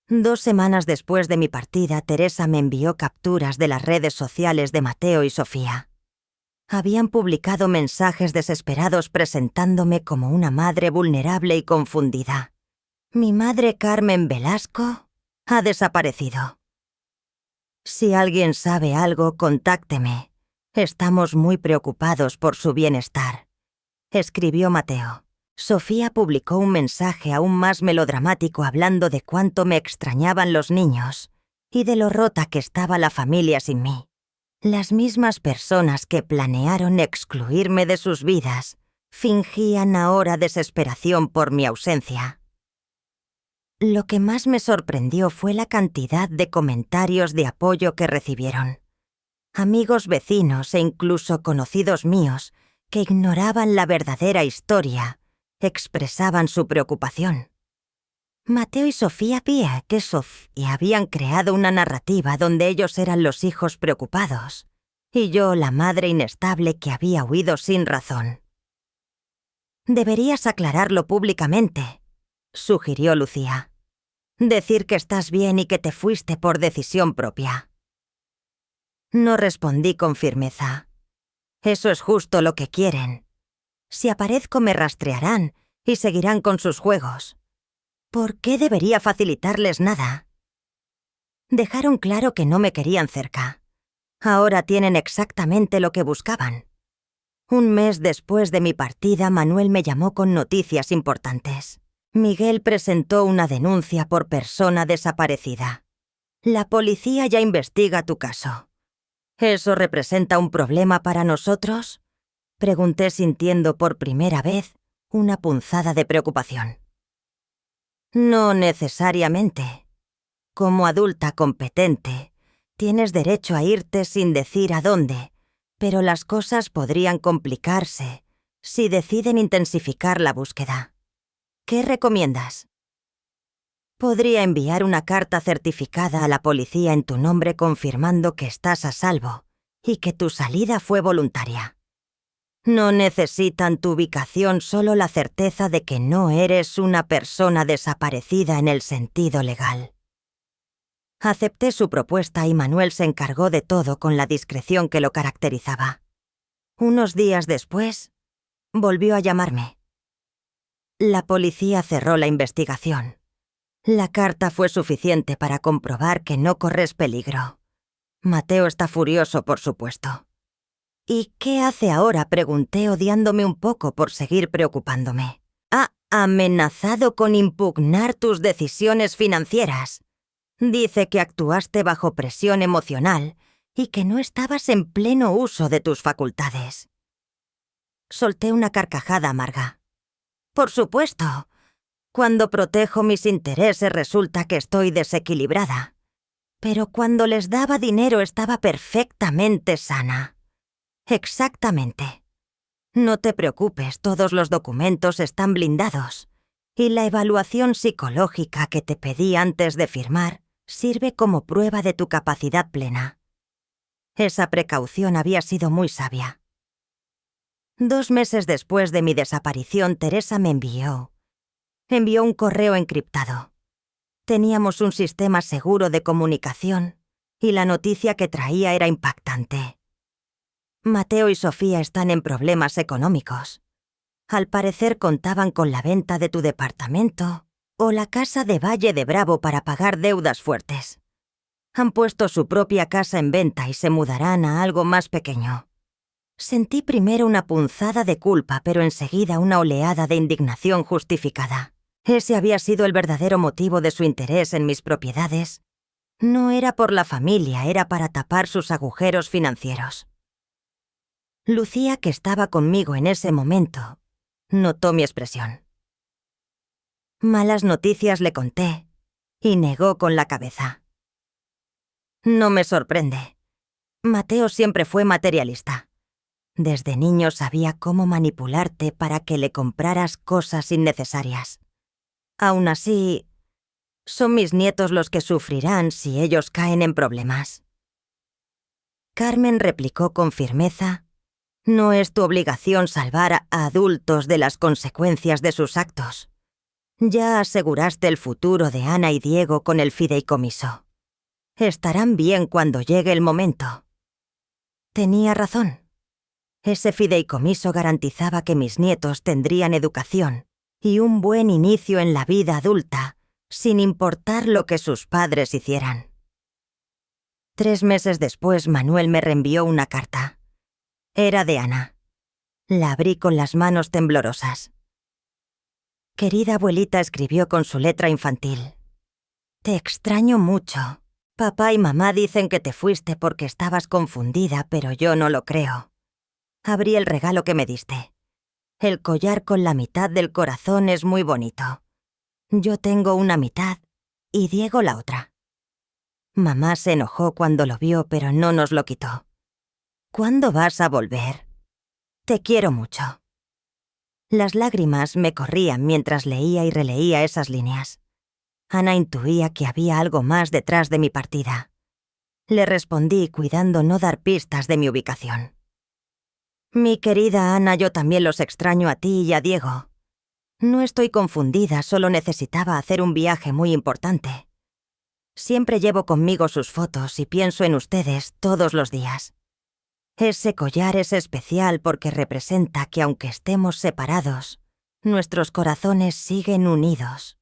2 semanas después de mi partida, Teresa me envió capturas de las redes sociales de Mateo y Sofía. Habían publicado mensajes desesperados presentándome como una madre vulnerable y confundida. Mi madre Carmen Velasco ha desaparecido. Si alguien sabe algo, contácteme. Estamos muy preocupados por su bienestar, escribió Mateo. Sofía publicó un mensaje aún más melodramático hablando de cuánto me extrañaban los niños y de lo rota que estaba la familia sin mí. Las mismas personas que planearon excluirme de sus vidas fingían ahora desesperación por mi ausencia. Lo que más me sorprendió fue la cantidad de comentarios de apoyo que recibieron. Amigos, vecinos e incluso conocidos míos que ignoraban la verdadera historia expresaban su preocupación. Mateo y Sofía habían creado una narrativa donde ellos eran los hijos preocupados y yo la madre inestable que había huido sin razón. Deberías aclararlo públicamente, sugirió Lucía. Decir que estás bien y que te fuiste por decisión propia. No respondí con firmeza. Eso es justo lo que quieren. Si aparezco me rastrearán y seguirán con sus juegos. ¿Por qué debería facilitarles nada? Dejaron claro que no me querían cerca. Ahora tienen exactamente lo que buscaban. Un mes después de mi partida, Manuel me llamó con noticias importantes. Miguel presentó una denuncia por persona desaparecida. La policía ya investiga tu caso. ¿Eso representa un problema para nosotros?, pregunté sintiendo por primera vez una punzada de preocupación. No necesariamente. Como adulta competente, tienes derecho a irte sin decir a dónde, pero las cosas podrían complicarse si deciden intensificar la búsqueda. ¿Qué recomiendas? Podría enviar una carta certificada a la policía en tu nombre confirmando que estás a salvo y que tu salida fue voluntaria. No necesitan tu ubicación, solo la certeza de que no eres una persona desaparecida en el sentido legal. Acepté su propuesta y Manuel se encargó de todo con la discreción que lo caracterizaba. Unos días después, volvió a llamarme. La policía cerró la investigación. La carta fue suficiente para comprobar que no corres peligro. Mateo está furioso, por supuesto. ¿Y qué hace ahora?, pregunté, odiándome un poco por seguir preocupándome. Ha amenazado con impugnar tus decisiones financieras. Dice que actuaste bajo presión emocional y que no estabas en pleno uso de tus facultades. Solté una carcajada amarga. Por supuesto. Cuando protejo mis intereses resulta que estoy desequilibrada. Pero cuando les daba dinero estaba perfectamente sana. Exactamente. No te preocupes, todos los documentos están blindados. Y la evaluación psicológica que te pedí antes de firmar sirve como prueba de tu capacidad plena. Esa precaución había sido muy sabia. 2 meses después de mi desaparición, Teresa me envió un correo encriptado. Teníamos un sistema seguro de comunicación y la noticia que traía era impactante. Mateo y Sofía están en problemas económicos. Al parecer contaban con la venta de tu departamento o la casa de Valle de Bravo para pagar deudas fuertes. Han puesto su propia casa en venta y se mudarán a algo más pequeño. Sentí primero una punzada de culpa, pero enseguida una oleada de indignación justificada. Ese había sido el verdadero motivo de su interés en mis propiedades. No era por la familia, era para tapar sus agujeros financieros. Lucía, que estaba conmigo en ese momento, notó mi expresión. Malas noticias, le conté, y negó con la cabeza. No me sorprende. Mateo siempre fue materialista. Desde niño sabía cómo manipularte para que le compraras cosas innecesarias. Aún así, son mis nietos los que sufrirán si ellos caen en problemas. Carmen replicó con firmeza: no es tu obligación salvar a adultos de las consecuencias de sus actos. Ya aseguraste el futuro de Ana y Diego con el fideicomiso. Estarán bien cuando llegue el momento. Tenía razón. Ese fideicomiso garantizaba que mis nietos tendrían educación y un buen inicio en la vida adulta, sin importar lo que sus padres hicieran. 3 meses después, Manuel me reenvió una carta. Era de Ana. La abrí con las manos temblorosas. Querida abuelita, escribió con su letra infantil. Te extraño mucho. Papá y mamá dicen que te fuiste porque estabas confundida, pero yo no lo creo. Abrí el regalo que me diste. El collar con la mitad del corazón es muy bonito. Yo tengo una mitad y Diego la otra. Mamá se enojó cuando lo vio, pero no nos lo quitó. ¿Cuándo vas a volver? Te quiero mucho. Las lágrimas me corrían mientras leía y releía esas líneas. Ana intuía que había algo más detrás de mi partida. Le respondí cuidando no dar pistas de mi ubicación. Mi querida Ana, yo también los extraño a ti y a Diego. No estoy confundida, solo necesitaba hacer un viaje muy importante. Siempre llevo conmigo sus fotos y pienso en ustedes todos los días. Ese collar es especial porque representa que aunque estemos separados, nuestros corazones siguen unidos.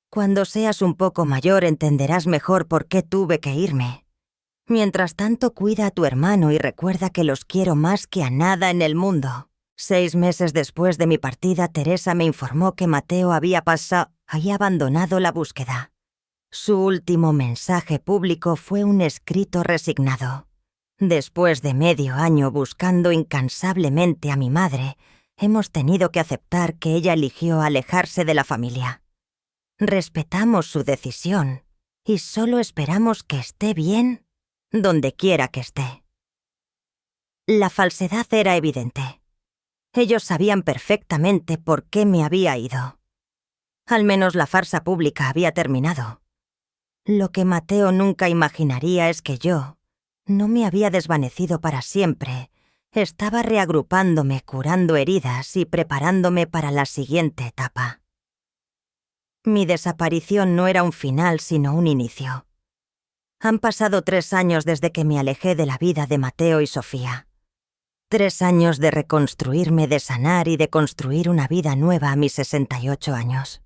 Cuando seas un poco mayor entenderás mejor por qué tuve que irme. Mientras tanto, cuida a tu hermano y recuerda que los quiero más que a nada en el mundo. 6 meses después de mi partida, Teresa me informó que Mateo había abandonado la búsqueda. Su último mensaje público fue un escrito resignado. Después de medio año buscando incansablemente a mi madre, hemos tenido que aceptar que ella eligió alejarse de la familia. Respetamos su decisión y solo esperamos que esté bien donde quiera que esté. La falsedad era evidente. Ellos sabían perfectamente por qué me había ido. Al menos la farsa pública había terminado. Lo que Mateo nunca imaginaría es que yo no me había desvanecido para siempre. Estaba reagrupándome, curando heridas y preparándome para la siguiente etapa. Mi desaparición no era un final, sino un inicio. Han pasado 3 años desde que me alejé de la vida de Mateo y Sofía. 3 años de reconstruirme, de sanar y de construir una vida nueva a mis 68 años.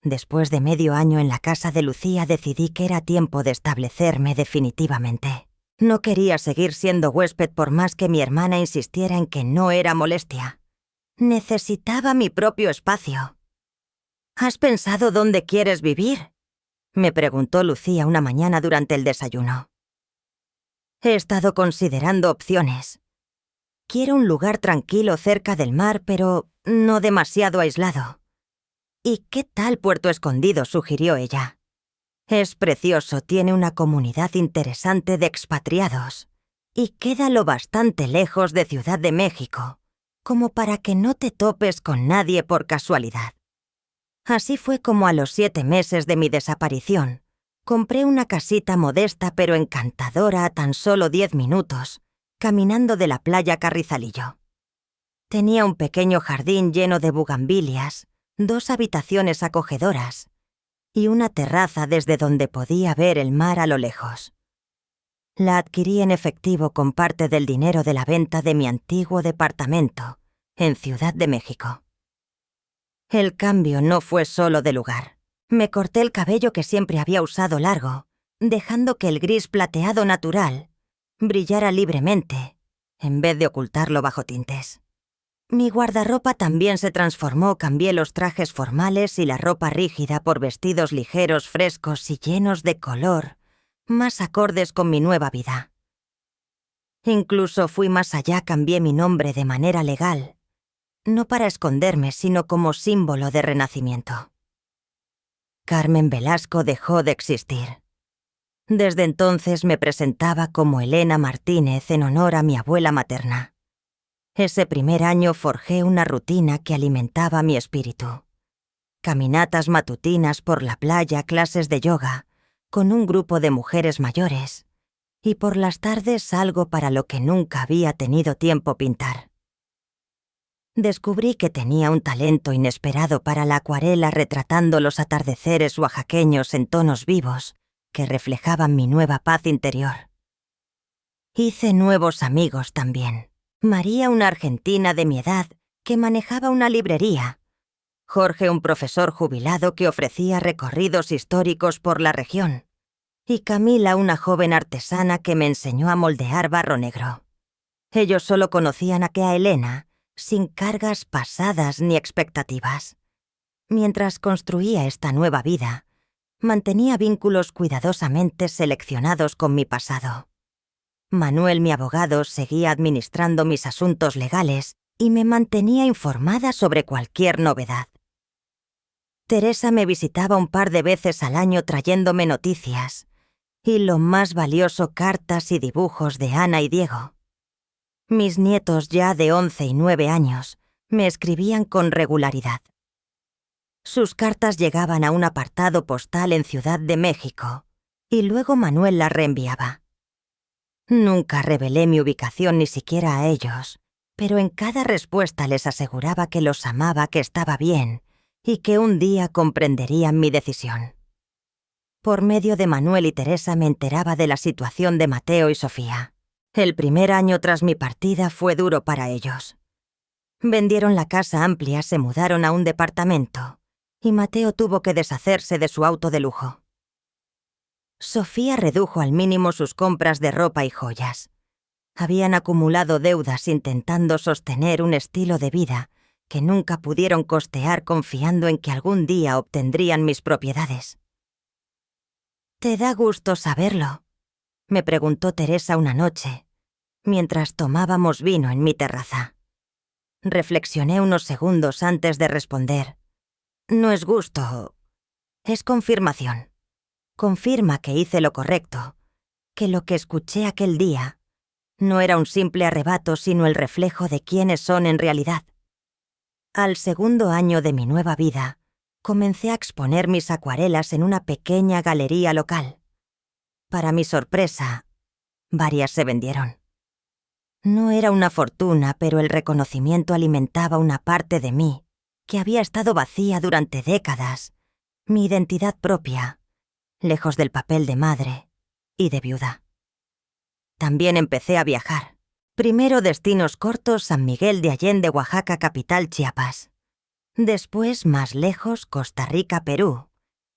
Después de medio año en la casa de Lucía decidí que era tiempo de establecerme definitivamente. No quería seguir siendo huésped por más que mi hermana insistiera en que no era molestia. Necesitaba mi propio espacio. ¿Has pensado dónde quieres vivir?, me preguntó Lucía una mañana durante el desayuno. He estado considerando opciones. Quiero un lugar tranquilo cerca del mar, pero no demasiado aislado. ¿Y qué tal Puerto Escondido?, sugirió ella. Es precioso, tiene una comunidad interesante de expatriados y queda lo bastante lejos de Ciudad de México, como para que no te topes con nadie por casualidad. Así fue como a los 7 meses de mi desaparición, compré una casita modesta pero encantadora a tan solo 10 minutos, caminando de la playa Carrizalillo. Tenía un pequeño jardín lleno de bugambilias, 2 habitaciones acogedoras y una terraza desde donde podía ver el mar a lo lejos. La adquirí en efectivo con parte del dinero de la venta de mi antiguo departamento en Ciudad de México. El cambio no fue solo de lugar. Me corté el cabello que siempre había usado largo, dejando que el gris plateado natural brillara libremente, en vez de ocultarlo bajo tintes. Mi guardarropa también se transformó, cambié los trajes formales y la ropa rígida por vestidos ligeros, frescos y llenos de color, más acordes con mi nueva vida. Incluso fui más allá, cambié mi nombre de manera legal, no para esconderme, sino como símbolo de renacimiento. Carmen Velasco dejó de existir. Desde entonces me presentaba como Elena Martínez en honor a mi abuela materna. Ese primer año forjé una rutina que alimentaba mi espíritu. Caminatas matutinas por la playa, clases de yoga, con un grupo de mujeres mayores, y por las tardes algo para lo que nunca había tenido tiempo: pintar. Descubrí que tenía un talento inesperado para la acuarela, retratando los atardeceres oaxaqueños en tonos vivos que reflejaban mi nueva paz interior. Hice nuevos amigos también. María, una argentina de mi edad, que manejaba una librería. Jorge, un profesor jubilado que ofrecía recorridos históricos por la región. Y Camila, una joven artesana que me enseñó a moldear barro negro. Ellos solo conocían a Elena, sin cargas pasadas ni expectativas. Mientras construía esta nueva vida, mantenía vínculos cuidadosamente seleccionados con mi pasado. Manuel, mi abogado, seguía administrando mis asuntos legales y me mantenía informada sobre cualquier novedad. Teresa me visitaba un par de veces al año trayéndome noticias, y lo más valioso, cartas y dibujos de Ana y Diego. Mis nietos, ya de 11 y 9 años, me escribían con regularidad. Sus cartas llegaban a un apartado postal en Ciudad de México, y luego Manuel las reenviaba. Nunca revelé mi ubicación ni siquiera a ellos, pero en cada respuesta les aseguraba que los amaba, que estaba bien, y que un día comprenderían mi decisión. Por medio de Manuel y Teresa me enteraba de la situación de Mateo y Sofía. El primer año tras mi partida fue duro para ellos. Vendieron la casa amplia, se mudaron a un departamento, y Mateo tuvo que deshacerse de su auto de lujo. Sofía redujo al mínimo sus compras de ropa y joyas. Habían acumulado deudas intentando sostener un estilo de vida que nunca pudieron costear, confiando en que algún día obtendrían mis propiedades. «¿Te da gusto saberlo?», me preguntó Teresa una noche, mientras tomábamos vino en mi terraza. Reflexioné unos segundos antes de responder. «No es gusto, es confirmación. Confirma que hice lo correcto, que lo que escuché aquel día no era un simple arrebato, sino el reflejo de quiénes son en realidad». Al segundo año de mi nueva vida, comencé a exponer mis acuarelas en una pequeña galería local. Para mi sorpresa, varias se vendieron. No era una fortuna, pero el reconocimiento alimentaba una parte de mí que había estado vacía durante décadas, mi identidad propia, lejos del papel de madre y de viuda. También empecé a viajar. Primero destinos cortos: San Miguel de Allende, Oaxaca, capital Chiapas. Después, más lejos, Costa Rica, Perú.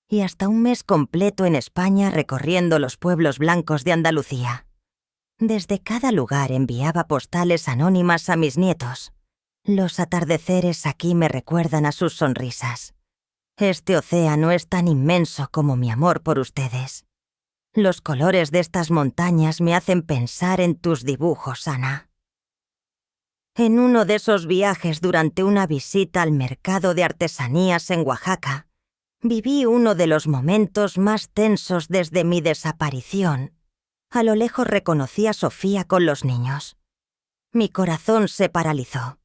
Y hasta un mes completo en España recorriendo los pueblos blancos de Andalucía. Desde cada lugar enviaba postales anónimas a mis nietos. Los atardeceres aquí me recuerdan a sus sonrisas. Este océano es tan inmenso como mi amor por ustedes. Los colores de estas montañas me hacen pensar en tus dibujos, Ana. En uno de esos viajes, durante una visita al mercado de artesanías en Oaxaca, viví uno de los momentos más tensos desde mi desaparición. A lo lejos reconocí a Sofía con los niños. Mi corazón se paralizó.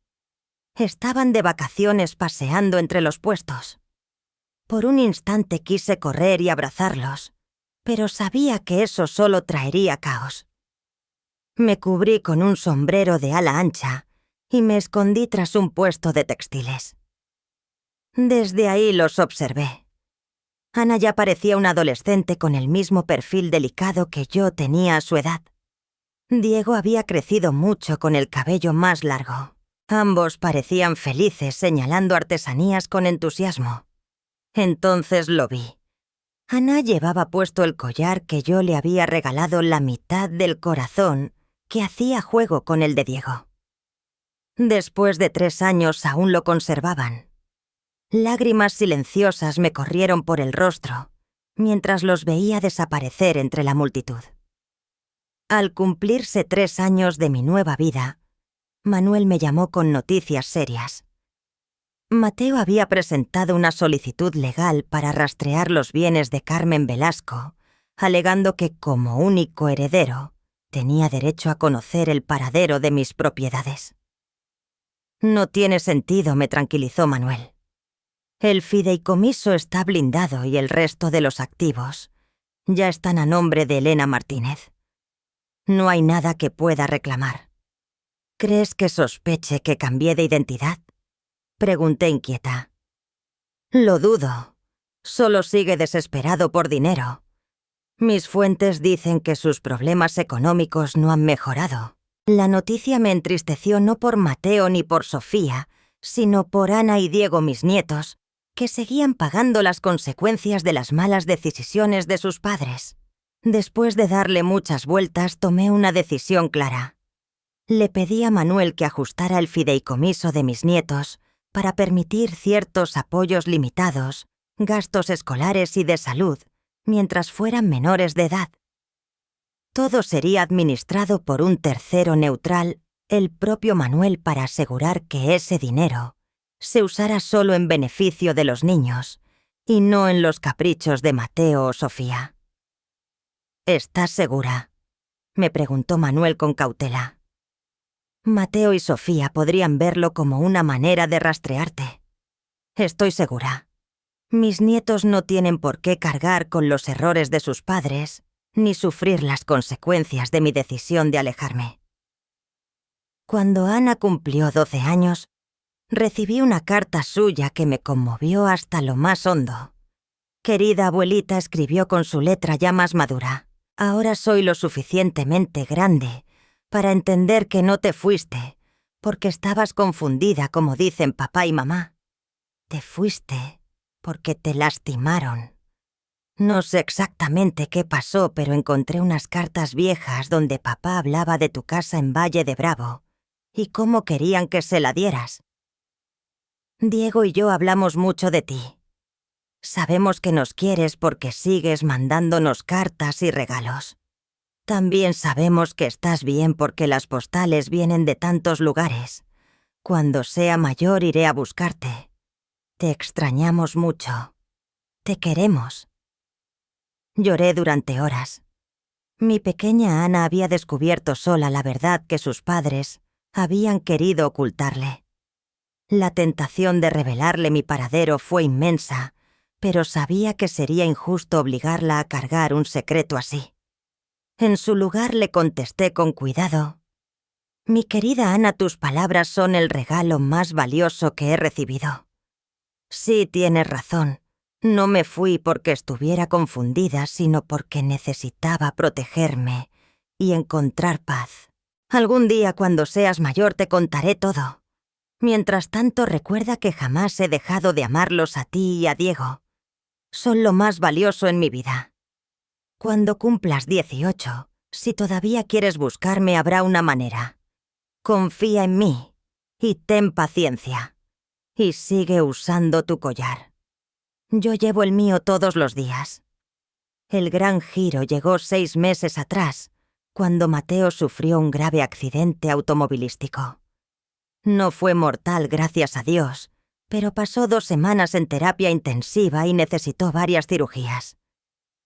Estaban de vacaciones paseando entre los puestos. Por un instante quise correr y abrazarlos, pero sabía que eso solo traería caos. Me cubrí con un sombrero de ala ancha y me escondí tras un puesto de textiles. Desde ahí los observé. Ana ya parecía una adolescente con el mismo perfil delicado que yo tenía a su edad. Diego había crecido mucho, con el cabello más largo. Ambos parecían felices, señalando artesanías con entusiasmo. Entonces lo vi. Ana llevaba puesto el collar que yo le había regalado, la mitad del corazón, que hacía juego con el de Diego. Después de 3 años aún lo conservaban. Lágrimas silenciosas me corrieron por el rostro, mientras los veía desaparecer entre la multitud. Al cumplirse 3 años de mi nueva vida, Manuel me llamó con noticias serias. Mateo había presentado una solicitud legal para rastrear los bienes de Carmen Velasco, alegando que, como único heredero, tenía derecho a conocer el paradero de mis propiedades. «No tiene sentido», me tranquilizó Manuel. «El fideicomiso está blindado y el resto de los activos ya están a nombre de Elena Martínez. No hay nada que pueda reclamar». «¿Crees que sospeche que cambié de identidad?», pregunté inquieta. «Lo dudo. Solo sigue desesperado por dinero. Mis fuentes dicen que sus problemas económicos no han mejorado». La noticia me entristeció no por Mateo ni por Sofía, sino por Ana y Diego, mis nietos, que seguían pagando las consecuencias de las malas decisiones de sus padres. Después de darle muchas vueltas, tomé una decisión clara. Le pedí a Manuel que ajustara el fideicomiso de mis nietos para permitir ciertos apoyos limitados, gastos escolares y de salud, mientras fueran menores de edad. Todo sería administrado por un tercero neutral, el propio Manuel, para asegurar que ese dinero se usara solo en beneficio de los niños y no en los caprichos de Mateo o Sofía. ¿Estás segura?, me preguntó Manuel con cautela. Mateo y Sofía podrían verlo como una manera de rastrearte. Estoy segura. Mis nietos no tienen por qué cargar con los errores de sus padres, ni sufrir las consecuencias de mi decisión de alejarme. Cuando Ana cumplió 12 años, recibí una carta suya que me conmovió hasta lo más hondo. Querida abuelita, escribió con su letra ya más madura. Ahora soy lo suficientemente grande para entender que no te fuiste, porque estabas confundida, como dicen papá y mamá. Te fuiste porque te lastimaron. No sé exactamente qué pasó, pero encontré unas cartas viejas donde papá hablaba de tu casa en Valle de Bravo y cómo querían que se la dieras. Diego y yo hablamos mucho de ti. Sabemos que nos quieres porque sigues mandándonos cartas y regalos. También sabemos que estás bien porque las postales vienen de tantos lugares. Cuando sea mayor iré a buscarte. Te extrañamos mucho. Te queremos. Lloré durante horas. Mi pequeña Ana había descubierto sola la verdad que sus padres habían querido ocultarle. La tentación de revelarle mi paradero fue inmensa, pero sabía que sería injusto obligarla a cargar un secreto así. En su lugar le contesté con cuidado. Mi querida Ana, tus palabras son el regalo más valioso que he recibido. Sí, tienes razón. No me fui porque estuviera confundida, sino porque necesitaba protegerme y encontrar paz. Algún día, cuando seas mayor, te contaré todo. Mientras tanto, recuerda que jamás he dejado de amarlos a ti y a Diego. Son lo más valioso en mi vida. Cuando cumplas 18, si todavía quieres buscarme, habrá una manera. Confía en mí y ten paciencia. Y sigue usando tu collar. Yo llevo el mío todos los días. El gran giro llegó 6 meses atrás, cuando Mateo sufrió un grave accidente automovilístico. No fue mortal, gracias a Dios, pero pasó 2 semanas en terapia intensiva y necesitó varias cirugías.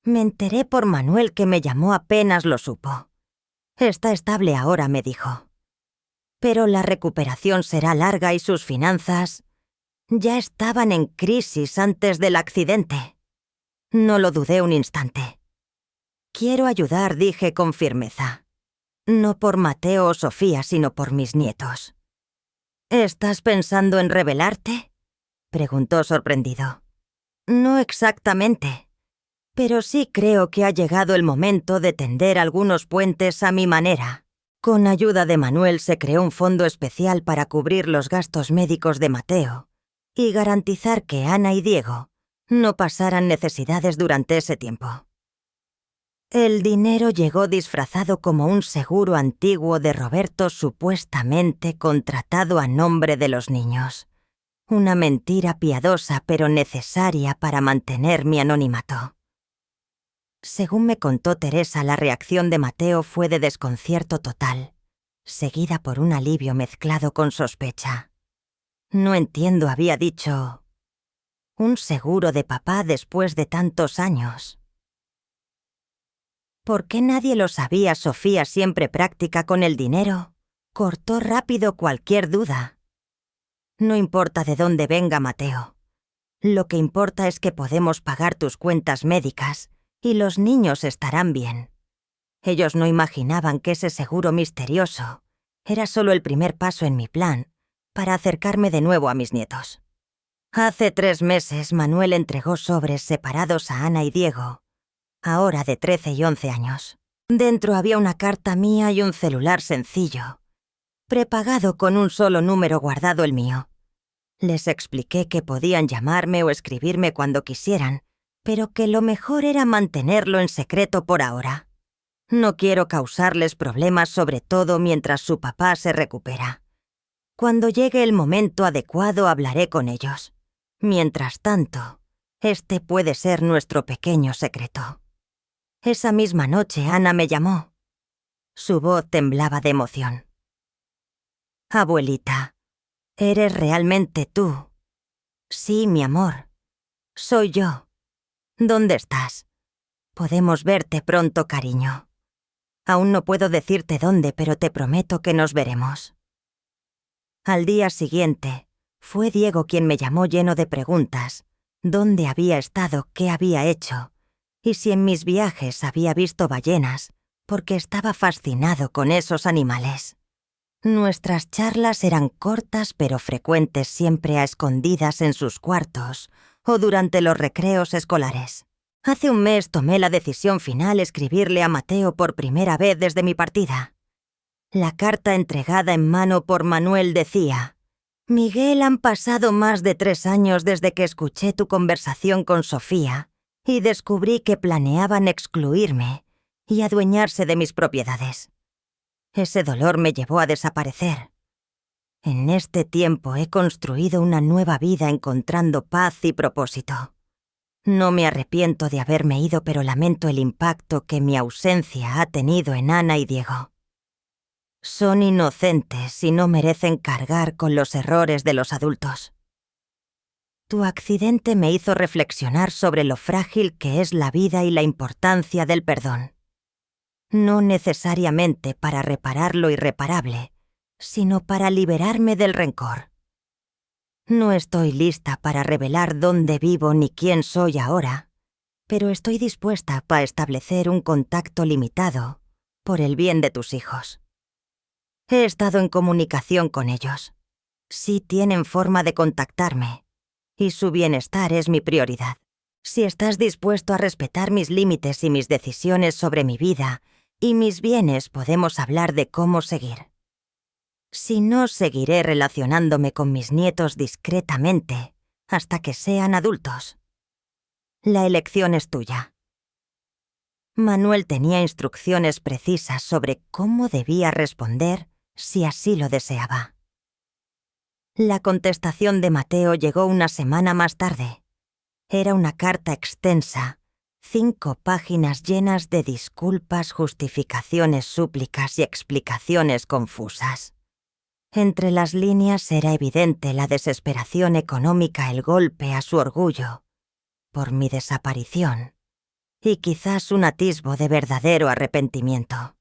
Me enteré por Manuel, que me llamó apenas lo supo. Está estable ahora, me dijo. Pero la recuperación será larga y sus finanzas ya estaban en crisis antes del accidente. No lo dudé un instante. Quiero ayudar, dije con firmeza. No por Mateo o Sofía, sino por mis nietos. ¿Estás pensando en rebelarte?, preguntó sorprendido. No exactamente, pero sí creo que ha llegado el momento de tender algunos puentes a mi manera. Con ayuda de Manuel se creó un fondo especial para cubrir los gastos médicos de Mateo y garantizar que Ana y Diego no pasaran necesidades durante ese tiempo. El dinero llegó disfrazado como un seguro antiguo de Roberto supuestamente contratado a nombre de los niños. Una mentira piadosa pero necesaria para mantener mi anonimato. Según me contó Teresa, la reacción de Mateo fue de desconcierto total, seguida por un alivio mezclado con sospecha. No entiendo, había dicho. Un seguro de papá después de tantos años. ¿Por qué nadie lo sabía? Sofía, siempre práctica con el dinero, cortó rápido cualquier duda. No importa de dónde venga Mateo. Lo que importa es que podemos pagar tus cuentas médicas y los niños estarán bien. Ellos no imaginaban que ese seguro misterioso era solo el primer paso en mi plan para acercarme de nuevo a mis nietos. Hace 3 meses, Manuel entregó sobres separados a Ana y Diego, ahora de 13 y 11 años. Dentro había una carta mía y un celular sencillo, prepagado con un solo número guardado el mío. Les expliqué que podían llamarme o escribirme cuando quisieran, pero que lo mejor era mantenerlo en secreto por ahora. No quiero causarles problemas, sobre todo mientras su papá se recupera. Cuando llegue el momento adecuado hablaré con ellos. Mientras tanto, este puede ser nuestro pequeño secreto. Esa misma noche Ana me llamó. Su voz temblaba de emoción. Abuelita, ¿eres realmente tú? Sí, mi amor. Soy yo. ¿Dónde estás? Podemos verte pronto, cariño. Aún no puedo decirte dónde, pero te prometo que nos veremos. Al día siguiente, fue Diego quien me llamó lleno de preguntas. ¿Dónde había estado? ¿Qué había hecho? Y si en mis viajes había visto ballenas, porque estaba fascinado con esos animales. Nuestras charlas eran cortas pero frecuentes, siempre a escondidas en sus cuartos o durante los recreos escolares. Hace un mes tomé la decisión final: escribirle a Mateo por primera vez desde mi partida. La carta entregada en mano por Manuel decía: Miguel, han pasado más de 3 años desde que escuché tu conversación con Sofía y descubrí que planeaban excluirme y adueñarse de mis propiedades. Ese dolor me llevó a desaparecer. En este tiempo he construido una nueva vida encontrando paz y propósito. No me arrepiento de haberme ido, pero lamento el impacto que mi ausencia ha tenido en Ana y Diego. Son inocentes y no merecen cargar con los errores de los adultos. Tu accidente me hizo reflexionar sobre lo frágil que es la vida y la importancia del perdón. No necesariamente para reparar lo irreparable, sino para liberarme del rencor. No estoy lista para revelar dónde vivo ni quién soy ahora, pero estoy dispuesta a establecer un contacto limitado por el bien de tus hijos. He estado en comunicación con ellos. Sí tienen forma de contactarme, y su bienestar es mi prioridad. Si estás dispuesto a respetar mis límites y mis decisiones sobre mi vida y mis bienes, podemos hablar de cómo seguir. Si no, seguiré relacionándome con mis nietos discretamente hasta que sean adultos. La elección es tuya. Manuel tenía instrucciones precisas sobre cómo debía responder si así lo deseaba. La contestación de Mateo llegó una semana más tarde. Era una carta extensa, 5 páginas llenas de disculpas, justificaciones, súplicas y explicaciones confusas. Entre las líneas era evidente la desesperación económica, el golpe a su orgullo por mi desaparición y quizás un atisbo de verdadero arrepentimiento.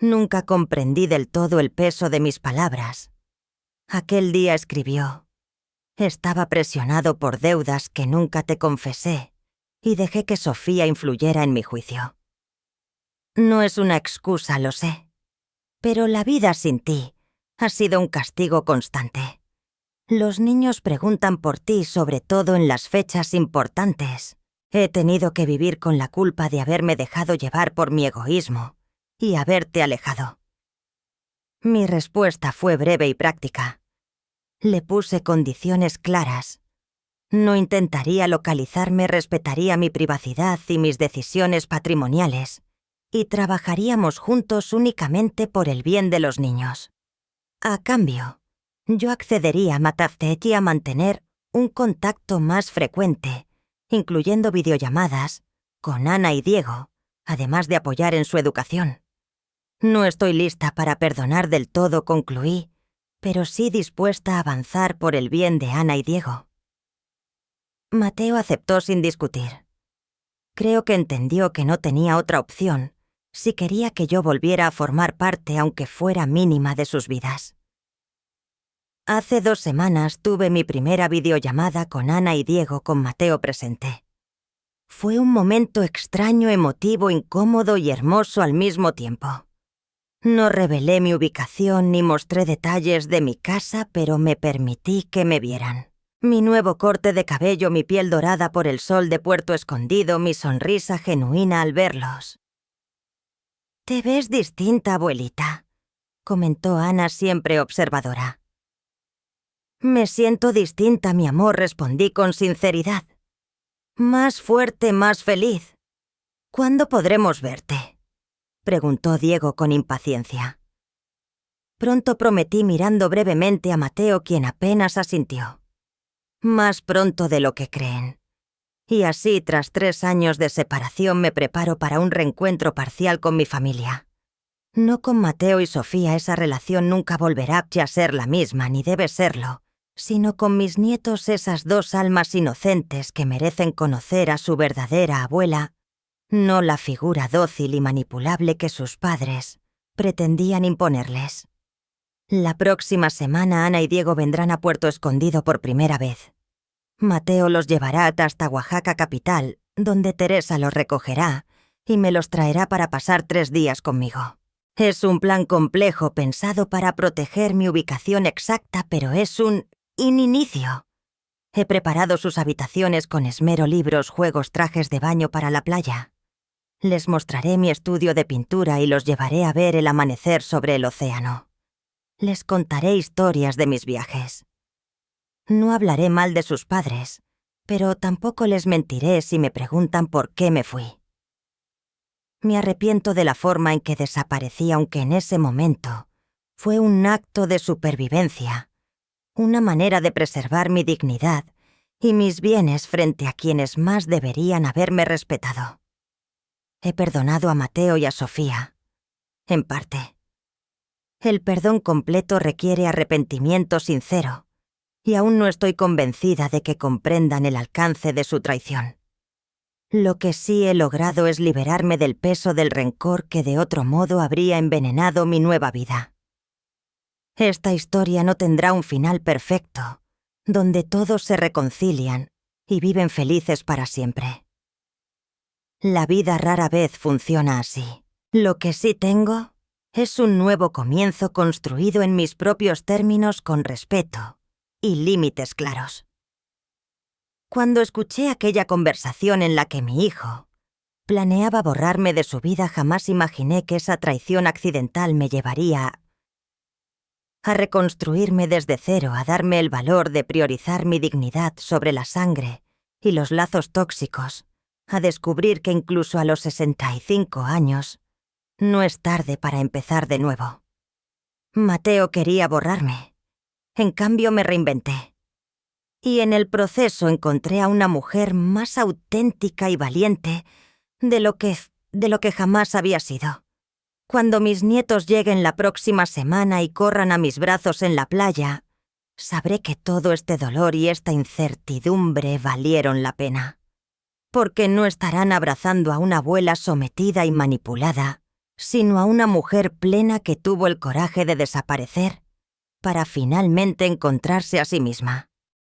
Nunca comprendí del todo el peso de mis palabras. Aquel día escribió: estaba presionado por deudas que nunca te confesé y dejé que Sofía influyera en mi juicio. No es una excusa, lo sé, pero la vida sin ti ha sido un castigo constante. Los niños preguntan por ti, sobre todo en las fechas importantes. He tenido que vivir con la culpa de haberme dejado llevar por mi egoísmo y haberte alejado. Mi respuesta fue breve y práctica. Le puse condiciones claras. No intentaría localizarme, respetaría mi privacidad y mis decisiones patrimoniales, y trabajaríamos juntos únicamente por el bien de los niños. A cambio, yo accedería a Mataftet y a mantener un contacto más frecuente, incluyendo videollamadas, con Ana y Diego, además de apoyar en su educación. No estoy lista para perdonar del todo, concluí, pero sí dispuesta a avanzar por el bien de Ana y Diego. Mateo aceptó sin discutir. Creo que entendió que no tenía otra opción si quería que yo volviera a formar parte, aunque fuera mínima, de sus vidas. Hace 2 semanas tuve mi primera videollamada con Ana y Diego, con Mateo presente. Fue un momento extraño, emotivo, incómodo y hermoso al mismo tiempo. No revelé mi ubicación ni mostré detalles de mi casa, pero me permití que me vieran. Mi nuevo corte de cabello, mi piel dorada por el sol de Puerto Escondido, mi sonrisa genuina al verlos. «Te ves distinta, abuelita», comentó Ana, siempre observadora. «Me siento distinta, mi amor», respondí con sinceridad. «Más fuerte, más feliz. ¿Cuándo podremos verte?», preguntó Diego con impaciencia. Pronto prometí, mirando brevemente a Mateo, quien apenas asintió. «Más pronto de lo que creen». Y así, tras 3 años de separación, me preparo para un reencuentro parcial con mi familia. No con Mateo y Sofía, esa relación nunca volverá a ser la misma, ni debe serlo, sino con mis nietos, esas 2 almas inocentes que merecen conocer a su verdadera abuela, no la figura dócil y manipulable que sus padres pretendían imponerles. La próxima semana Ana y Diego vendrán a Puerto Escondido por primera vez. Mateo los llevará hasta Oaxaca capital, donde Teresa los recogerá y me los traerá para pasar 3 días conmigo. Es un plan complejo pensado para proteger mi ubicación exacta, pero es un inicio. He preparado sus habitaciones con esmero: libros, juegos, trajes de baño para la playa. Les mostraré mi estudio de pintura y los llevaré a ver el amanecer sobre el océano. Les contaré historias de mis viajes. No hablaré mal de sus padres, pero tampoco les mentiré si me preguntan por qué me fui. Me arrepiento de la forma en que desaparecí, aunque en ese momento fue un acto de supervivencia, una manera de preservar mi dignidad y mis bienes frente a quienes más deberían haberme respetado. He perdonado a Mateo y a Sofía, en parte. El perdón completo requiere arrepentimiento sincero, y aún no estoy convencida de que comprendan el alcance de su traición. Lo que sí he logrado es liberarme del peso del rencor que de otro modo habría envenenado mi nueva vida. Esta historia no tendrá un final perfecto, donde todos se reconcilian y viven felices para siempre. La vida rara vez funciona así. Lo que sí tengo es un nuevo comienzo construido en mis propios términos, con respeto y límites claros. Cuando escuché aquella conversación en la que mi hijo planeaba borrarme de su vida, jamás imaginé que esa traición accidental me llevaría a reconstruirme desde cero, a darme el valor de priorizar mi dignidad sobre la sangre y los lazos tóxicos, a descubrir que incluso a los 65 años no es tarde para empezar de nuevo. Mateo quería borrarme. En cambio, me reinventé. Y en el proceso encontré a una mujer más auténtica y valiente de lo que jamás había sido. Cuando mis nietos lleguen la próxima semana y corran a mis brazos en la playa, sabré que todo este dolor y esta incertidumbre valieron la pena. Porque no estarán abrazando a una abuela sometida y manipulada, sino a una mujer plena que tuvo el coraje de desaparecer para finalmente encontrarse a sí misma.